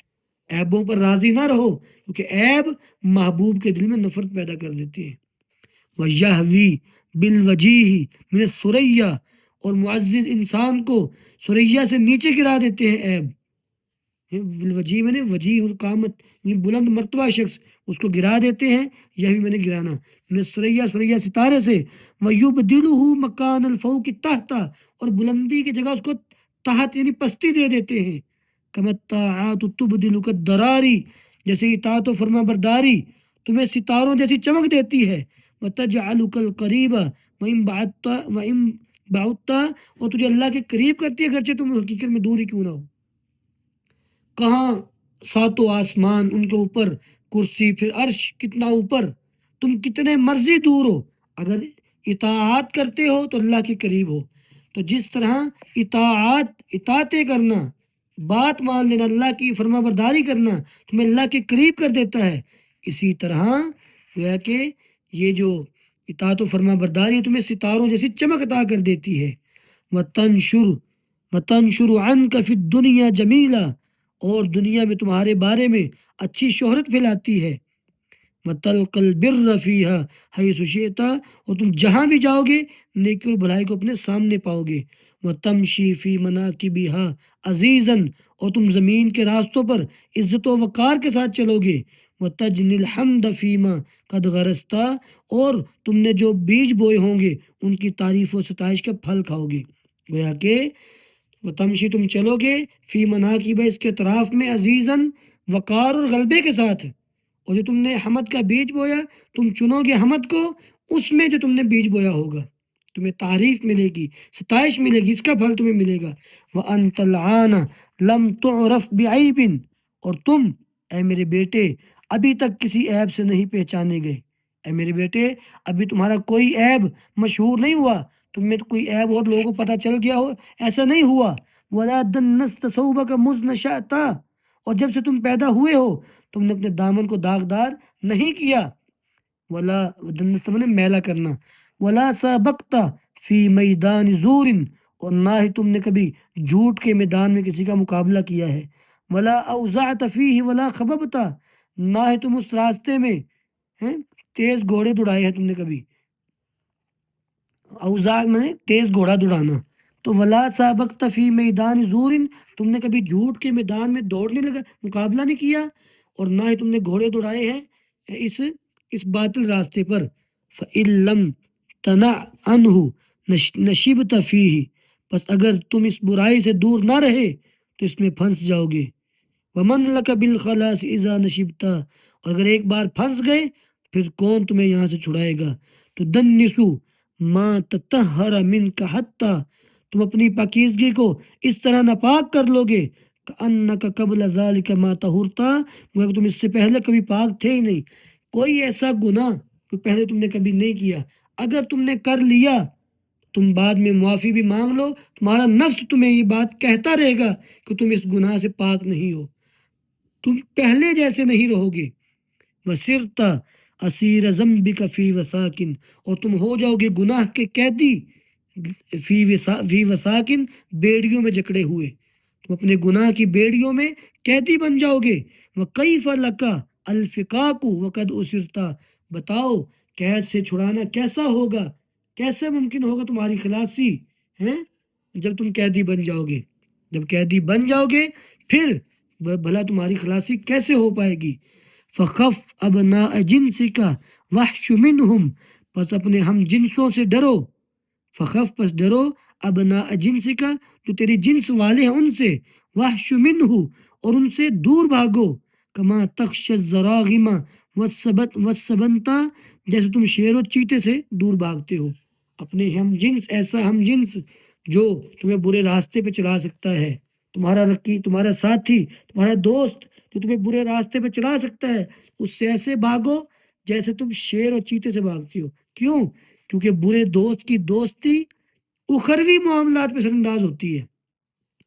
S1: عیبوں پر راضی نہ رہو، کیونکہ عیب محبوب کے دل میں نفرت پیدا کر دیتی ہے۔ وَيَحْوِي بِالْوَجِيهِ مِنَ الثُّرَيَّا، اور معزز انسان کو ثریا سے نیچے گرا دیتے ہیں عیب۔ بالوجی میں نے وجیہ القامت، یعنی بلند مرتبہ شخص، اس کو گرا دیتے ہیں، یہی میں نے گرانا، من الثریا، ثریا ستارے سے، وَيُبْدِلُهُ مَكَانَ الْفَوْقِ تَحْتَ، اور بلندی کی جگہ اس کو تحت یعنی پستی دے دیتے ہیں۔ كَمَا الطَّاعَاتُ تُبْدِلُكَ الدَّرَارِ، جیسے اطاعت و فرما برداری تمہیں ستاروں جیسی چمک دیتی ہے، وَتَجْعَلُكَ الْقَرِيبَ وَإِن بَعُدتَ، اور تجھے اللہ کے قریب کرتی ہے گرچہ تم حقیقت میں دور ہی کیوں نہ ہو۔ کہاں ساتوں آسمان، ان کے اوپر کرسی، پھر عرش کتنا اوپر، تم کتنے مرضی دور ہو، اگر اطاعت کرتے ہو تو اللہ کے قریب ہو۔ تو جس طرح اطاعتیں کرنا بات مان لینا، اللہ کی فرما برداری کرنا تمہیں اللہ کے قریب کر دیتا ہے۔ اسی طرح گویا کہ یہ جو اطاعت و فرما برداری تمہیں ستاروں جیسی چمک عطا کر دیتی ہے۔ وَتَنْشُرُ وَتَنْشُرُ عَنْكَ فِي الدُّنْيَا جَمِيلًا، اور دنیا میں تمہارے بارے میں اچھی شہرت پھیلاتی ہے۔ وَتَلْقَى الْبِرَّ فِيهَا حَيْثُ شِئْتَ، اور تم جہاں بھی جاؤ گے نیکی اور بھلائی کو اپنے سامنے پاؤ گے۔ وَتَمْشِي فِي مَنَاكِبِهَا عَزِيزًا، اور تم زمین کے راستوں پر عزت و وقار کے ساتھ چلو گے۔ وَتَجْنِي الْحَمْدَ فِي مَا قَدْ غَرَسْتَ، اور تم نے جو بیج بوئے ہوں گے ان کی تعریف و ستائش کا پھل کھاؤ گے۔ گویا کہ وَتَمْشِي تم چلو گے فی مناکب اس کے اطراف میں عزیزاً وقار اور غلبے کے ساتھ، اور جو تم نے حمد کا بیج بویا تم چنو گے حمد کو، اس میں جو تم نے بیج بویا ہوگا تمہیں تعریف ملے گی، ستائش ملے گی، اس کا پھل تمہیں ملے گا۔ وَأَنْتَ الْعَانَ لَمْ تُعْرَفْ بِعَیْبٍ، اور تم اے میرے بیٹے ابھی تک کسی عیب سے نہیں پہچانے گئے۔ اے میرے بیٹے ابھی تمہارا کوئی عیب مشہور نہیں ہوا، تم میں تو کوئی عیب اور لوگوں کو پتہ چل گیا ہو، ایسا نہیں ہوا۔ وَلَا دَنَّسْتَ ثَوْبَكَ مُذْ نَشَأْتَ، اور جب سے تم پیدا ہوئے ہو تم نے اپنے دامن کو داغدار نہیں کیا۔ ولا دنست نے میلا کرنا۔ ولا سبقت فی میدان زور، اور نہ ہی تم نے کبھی جھوٹ کے میدان میں کسی کا مقابلہ کیا ہے۔ ولا اوزعت فیہ ولا خببت، نہ ہی تم اس راستے میں تیز گھوڑے دوڑائے ہیں تم نے کبھی۔ اوزاع میں تیز گھوڑا دوڑانا۔ تو ولا سابقت فی میدان زور، تم نے کبھی جھوٹ کے میدان میں دوڑنے لگا مقابلہ نہیں کیا، اور نہ ہی تم نے گھوڑے دوڑائے ہیں اس باطل راستے پر۔ فَإِن لَمْ تَنَعْ عَنْهُ نَشِبْتَ فِيهِ، بس اگر تم اس برائی سے دور نہ رہے تو اس میں پھنس جاؤ گے۔ وَمَنْ لَكَ بِالْخَلَاصِ إِذَا نَشِبْتَ، اور اگر ایک بار پھنس گئے پھر کون تمہیں یہاں سے چھڑائے گا۔ تو دنسو ما تطہر منک حتی، تم اپنی پاکیزگی کو اس طرح ناپاک کر لو گے کأنک قبل ذالک ما طہرتا، گویا کہ تم اس سے پہلے کبھی پاک تھے ہی نہیں۔ کوئی ایسا گناہ جو پہلے تم نے کبھی نہیں کیا اگر تم نے کر لیا تم بعد میں معافی بھی مانگ لو، تمہارا نفس تمہیں یہ بات کہتا رہے گا کہ تم اس گناہ سے پاک نہیں ہو، تم پہلے جیسے نہیں رہو گے۔ وَصِرْتَ أَسِيرَ ذَنْبِكَ فِي وَسَاكٍ، اور تم ہو جاؤ گے گناہ کے قیدی فی وساکن، بیڑیوں میں جکڑے ہوئے، تم اپنے گناہ کی بیڑیوں میں قیدی بن جاؤ گے۔ وَكَيْفَ لَكَ الْفِقَاقُ وَقَدْ أُسِرْتَ، بتاؤ قید سے چھڑانا کیسا ہوگا، کیسے ممکن ہوگا تمہاری خلاصی ہیں جب تم قیدی بن جاؤ گے۔ جب قیدی بن جاؤ گے پھر بھلا تمہاری خلاصی کیسے ہو پائے گی۔ فَخَفْ أَبْنَاءَ جِنْسِكَ وَحْشُ مِنْهُمْ، پس اپنے ہم جنسوں سے ڈرو۔ فخف، پس ڈرو، ابناء جنسکا، جو تیری جنس والے ہیں ان سے، وحش منہ، اور ان سے دور بھاگو، کما تخش الزراغم والسبنتا، جیسے تم شیر و چیتے سے دور بھاگتے ہو۔ اپنے ہم جنس، ایسا ہم جنس جو تمہیں برے راستے پہ چلا سکتا ہے، تمہارا رقیب، تمہارا ساتھی، تمہارا دوست جو تمہیں برے راستے پہ چلا سکتا ہے، اس سے ایسے بھاگو جیسے تم شیر اور چیتے سے بھاگتی ہو۔ کیوں؟ کیونکہ برے دوست کی دوستی اخروی معاملات پہ اثر انداز ہوتی ہے۔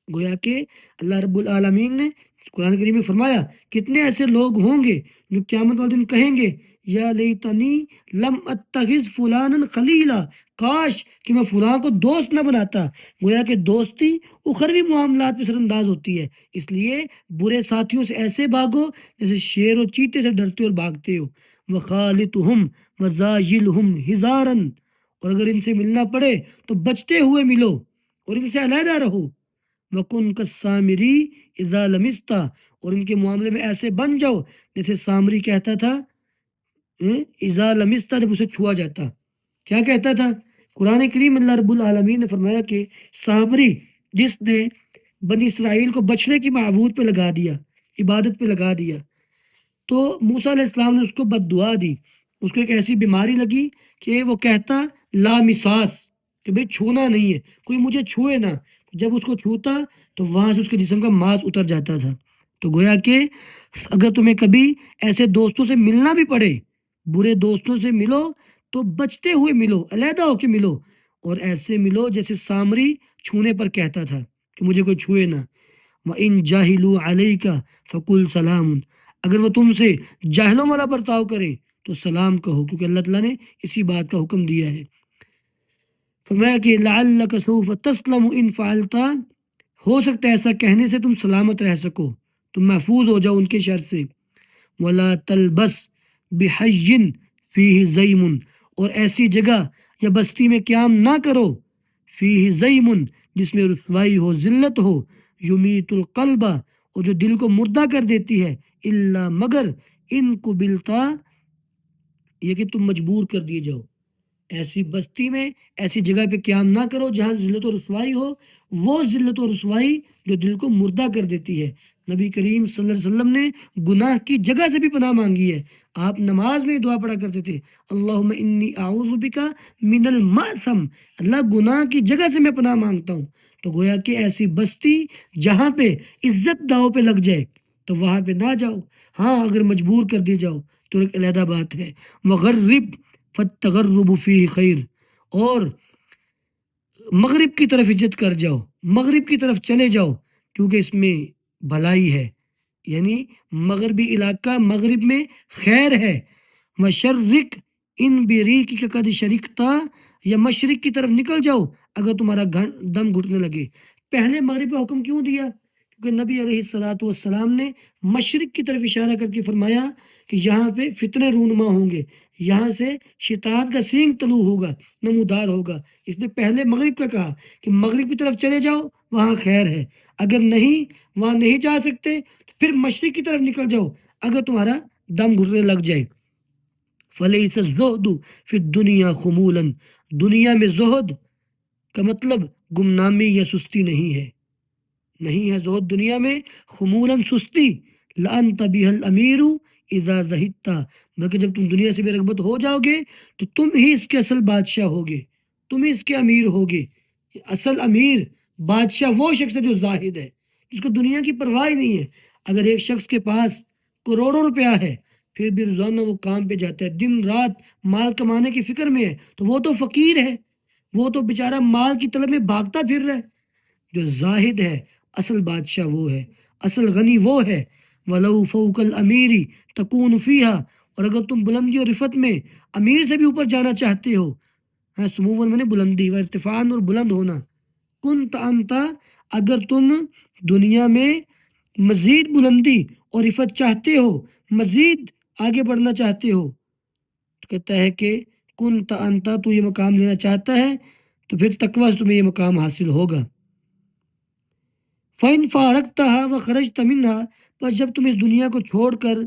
S1: گویا کہ اللہ رب العالمین نے قرآن کریم میں فرمایا کتنے ایسے لوگ ہوں گے جو قیامت والے دن کہیں گے یا لیتنی لم اتخذ فلانا خلیلا، کاش کہ میں فلاں کو دوست نہ بناتا۔ گویا کہ دوستی اخروی معاملات پہ اثر انداز ہوتی ہے، اس لیے برے ساتھیوں سے ایسے بھاگو جیسے شیر و چیتے سے ڈرتے اور بھاگتے ہو۔ وخالطہم وزاجلہم ہزارن، اور اگر ان سے ملنا پڑے تو بچتے ہوئے ملو اور ان سے علیحدہ رہو۔ وَكُنْ كَالسَّامِرِي إِذَا لَمِسْتَ، اور ان کے معاملے میں ایسے بن جاؤ جیسے سامری کہتا تھا اِذَا لَمِسْتَ، جب اسے چھوا جاتا کیا کہتا تھا۔ قرآن کریم اللہ رب العالمین نے فرمایا کہ سامری جس نے بنی اسرائیل کو بچھڑے کی معبود پہ لگا دیا، عبادت پہ لگا دیا، تو موسیٰ علیہ السلام نے اس کو بد دعا دی، اس کو ایک ایسی بیماری لگی کہ وہ کہتا لا مساس، کہ بھئی چھونا نہیں ہے، کوئی مجھے چھوئے نہ۔ جب اس کو چھوتا تو وہاں سے اس کے جسم کا ماس اتر جاتا تھا۔ تو گویا کہ اگر تمہیں کبھی ایسے دوستوں سے ملنا بھی پڑے، برے دوستوں سے ملو تو بچتے ہوئے ملو، علیحدہ ہو کے ملو، اور ایسے ملو جیسے سامری چھونے پر کہتا تھا کہ مجھے کوئی چھوئے نہ۔ وَإِن جَاهِلُوا عَلَيْكَ فَقُلْ سَلَامٌ، اگر وہ تم سے جاہلوں والا برتاؤ کریں تو سلام کہو، کیونکہ اللہ تعالیٰ نے اسی بات کا حکم دیا ہے۔ فرمایا کہ لَعَلَّكَ سَوْفَ تَسْلَمُ إِن فَعَلْتَ، ہو سکتا ہے ایسا کہنے سے تم سلامت رہ سکو، تم محفوظ ہو جاؤ ان کے شر سے۔ وَلَا تَلْبَسْ بِحَيٍّ فِيهِ زَيْمٌ، اور ایسی جگہ یا بستی میں قیام نہ کرو، فیہ زیمن، جس میں رسوائی ہو، ذلت ہو، یمیت القلب، اور جو دل کو مردہ کر دیتی ہے، الا مگر ان قبلتا، یہ کہ تم مجبور کر دیے جاؤ۔ ایسی بستی میں، ایسی جگہ پہ قیام نہ کرو جہاں ذلت و رسوائی ہو، وہ ذلت و رسوائی جو دل کو مردہ کر دیتی ہے۔ نبی کریم صلی اللہ علیہ وسلم نے گناہ کی جگہ سے بھی پناہ مانگی ہے۔ آپ نماز میں دعا پڑھا کرتے تھے، اللہم انی اعوذ بک من المأثم، اللہ گناہ کی جگہ سے میں پناہ مانگتا ہوں۔ تو گویا کہ ایسی بستی جہاں پہ عزت داؤ پہ لگ جائے تو وہاں پہ نہ جاؤ۔ ہاں اگر مجبور کر دی جاؤ تو ایک علیحدہ بات ہے۔ وغرب فالتغرب فیہ خیر، اور مغرب کی طرف ہجرت کر جاؤ، مغرب کی طرف چلے جاؤ، کیونکہ اس میں بھلائی ہے، یعنی مغربی علاقہ مغرب میں خیر ہے۔ وشرق ان بریک قد شرکتا، یا مشرق کی طرف نکل جاؤ اگر تمہارا دم گھٹنے لگے۔ پہلے مغرب کا حکم کیوں دیا؟ کیونکہ نبی علیہ الصلوۃ والسلام نے مشرق کی طرف اشارہ کر کے فرمایا کہ یہاں پہ فتنے رونما ہوں گے، یہاں سے شیطان کا سینگ طلوع ہوگا، نمودار ہوگا۔ اس نے پہلے مغرب کا کہا کہ مغرب کی طرف چلے جاؤ، وہاں خیر ہے، اگر نہیں وہاں نہیں جا سکتے تو پھر مشرق کی طرف نکل جاؤ اگر تمہارا دم گھٹنے لگ جائے۔ فلیس الزہد فی الدنیا خمولا، دنیا میں زہد کا مطلب گمنامی یا سستی نہیں ہے، نہیں ہے زہد دنیا میں، خمولاً سستی، لأنت بها الامیر اذا زہدتا، بلکہ جب تم دنیا سے بے رغبت ہو جاؤ گے تو تم ہی اس کے اصل بادشاہ ہوگے، تم ہی اس کے امیر ہوگے۔ اصل امیر بادشاہ وہ شخص ہے جو زاہد ہے، جس کو دنیا کی پرواہ نہیں ہے۔ اگر ایک شخص کے پاس کروڑوں روپیہ ہے پھر بھی روزانہ وہ کام پہ جاتا ہے، دن رات مال کمانے کی فکر میں ہے، تو وہ تو فقیر ہے، وہ تو بیچارہ مال کی طلب میں بھاگتا پھر رہا ہے۔ جو زاہد ہے اصل بادشاہ وہ ہے، اصل غنی وہ ہے۔ وَلَوْ فَوْقَ الْأَمِيرِ تَكُونُ فِيهَا، اور اگر تم بلندی اور رفت میں امیر سے بھی اوپر جانا چاہتے ہو، ہاں سموون میں نے بلندی و ارتفاعاً اور بلند ہونا، کنت انت، اگر تم دنیا میں مزید بلندی اور رفت چاہتے ہو، مزید آگے بڑھنا چاہتے ہو، تو کہتا ہے کہ کنت انت، تو یہ مقام لینا چاہتا ہے تو پھر تقویٰ سے تمہیں یہ مقام حاصل ہوگا۔ فَإِن فَارَقْتَهَا وَخَرَجْتَ مِنْهَا، بس جب تم اس دنیا کو چھوڑ کر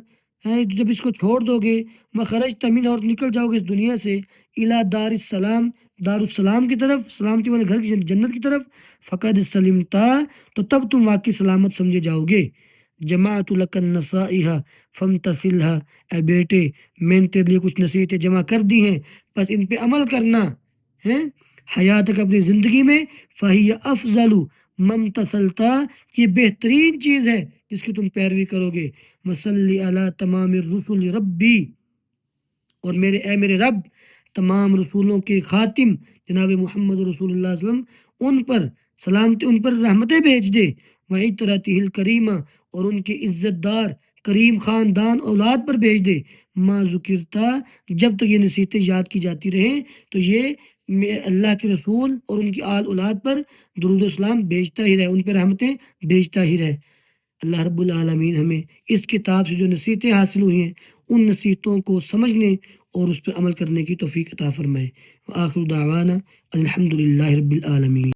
S1: جب اس کو چھوڑ دو گے، وَخَرَجْتَ مِنْهَا، اور نکل جاؤ گے اس دنیا سے، إِلَى دار السلام، دار السلام کی طرف، سلامتی والے گھر کی جنت کی طرف، فَقَدْ سَلِمْتَ، تو تب تم واقعی سلامت سمجھے جاؤ گے۔ جماعت لک النصائح فامتثلها، اے بیٹے میں نے تیرے لیے کچھ نصیحتیں جمع کر دی ہیں، بس ان پہ عمل کرنا ہے حیات کا اپنی زندگی میں۔ فہی افضل ممتثلتا، یہ بہترین چیز ہے جس کی تم پیروی کرو گے۔ وصلی علی تمام الرسل ربی، اور میرے رب تمام رسولوں کے خاتم جناب محمد رسول اللہ صلی اللہ علیہ وسلم، ان پر سلامتی، ان پر رحمتیں بھیج دے۔ وعطرتہ الکریمہ، اور ان کے عزت دار کریم خاندان اولاد پر بھیج دے۔ ما ذکرتا، جب تک یہ نصیحتیں یاد کی جاتی رہیں تو یہ اللہ کے رسول اور ان کی آل اولاد پر درود و سلام بھیجتا ہی رہے، ان پہ رحمتیں بھیجتا ہی رہے۔ اللہ رب العالمین ہمیں اس کتاب سے جو نصیحتیں حاصل ہوئی ہیں ان نصیحتوں کو سمجھنے اور اس پر عمل کرنے کی توفیق عطا فرمائے۔ وآخر دعوانا الحمدللہ رب العالمین۔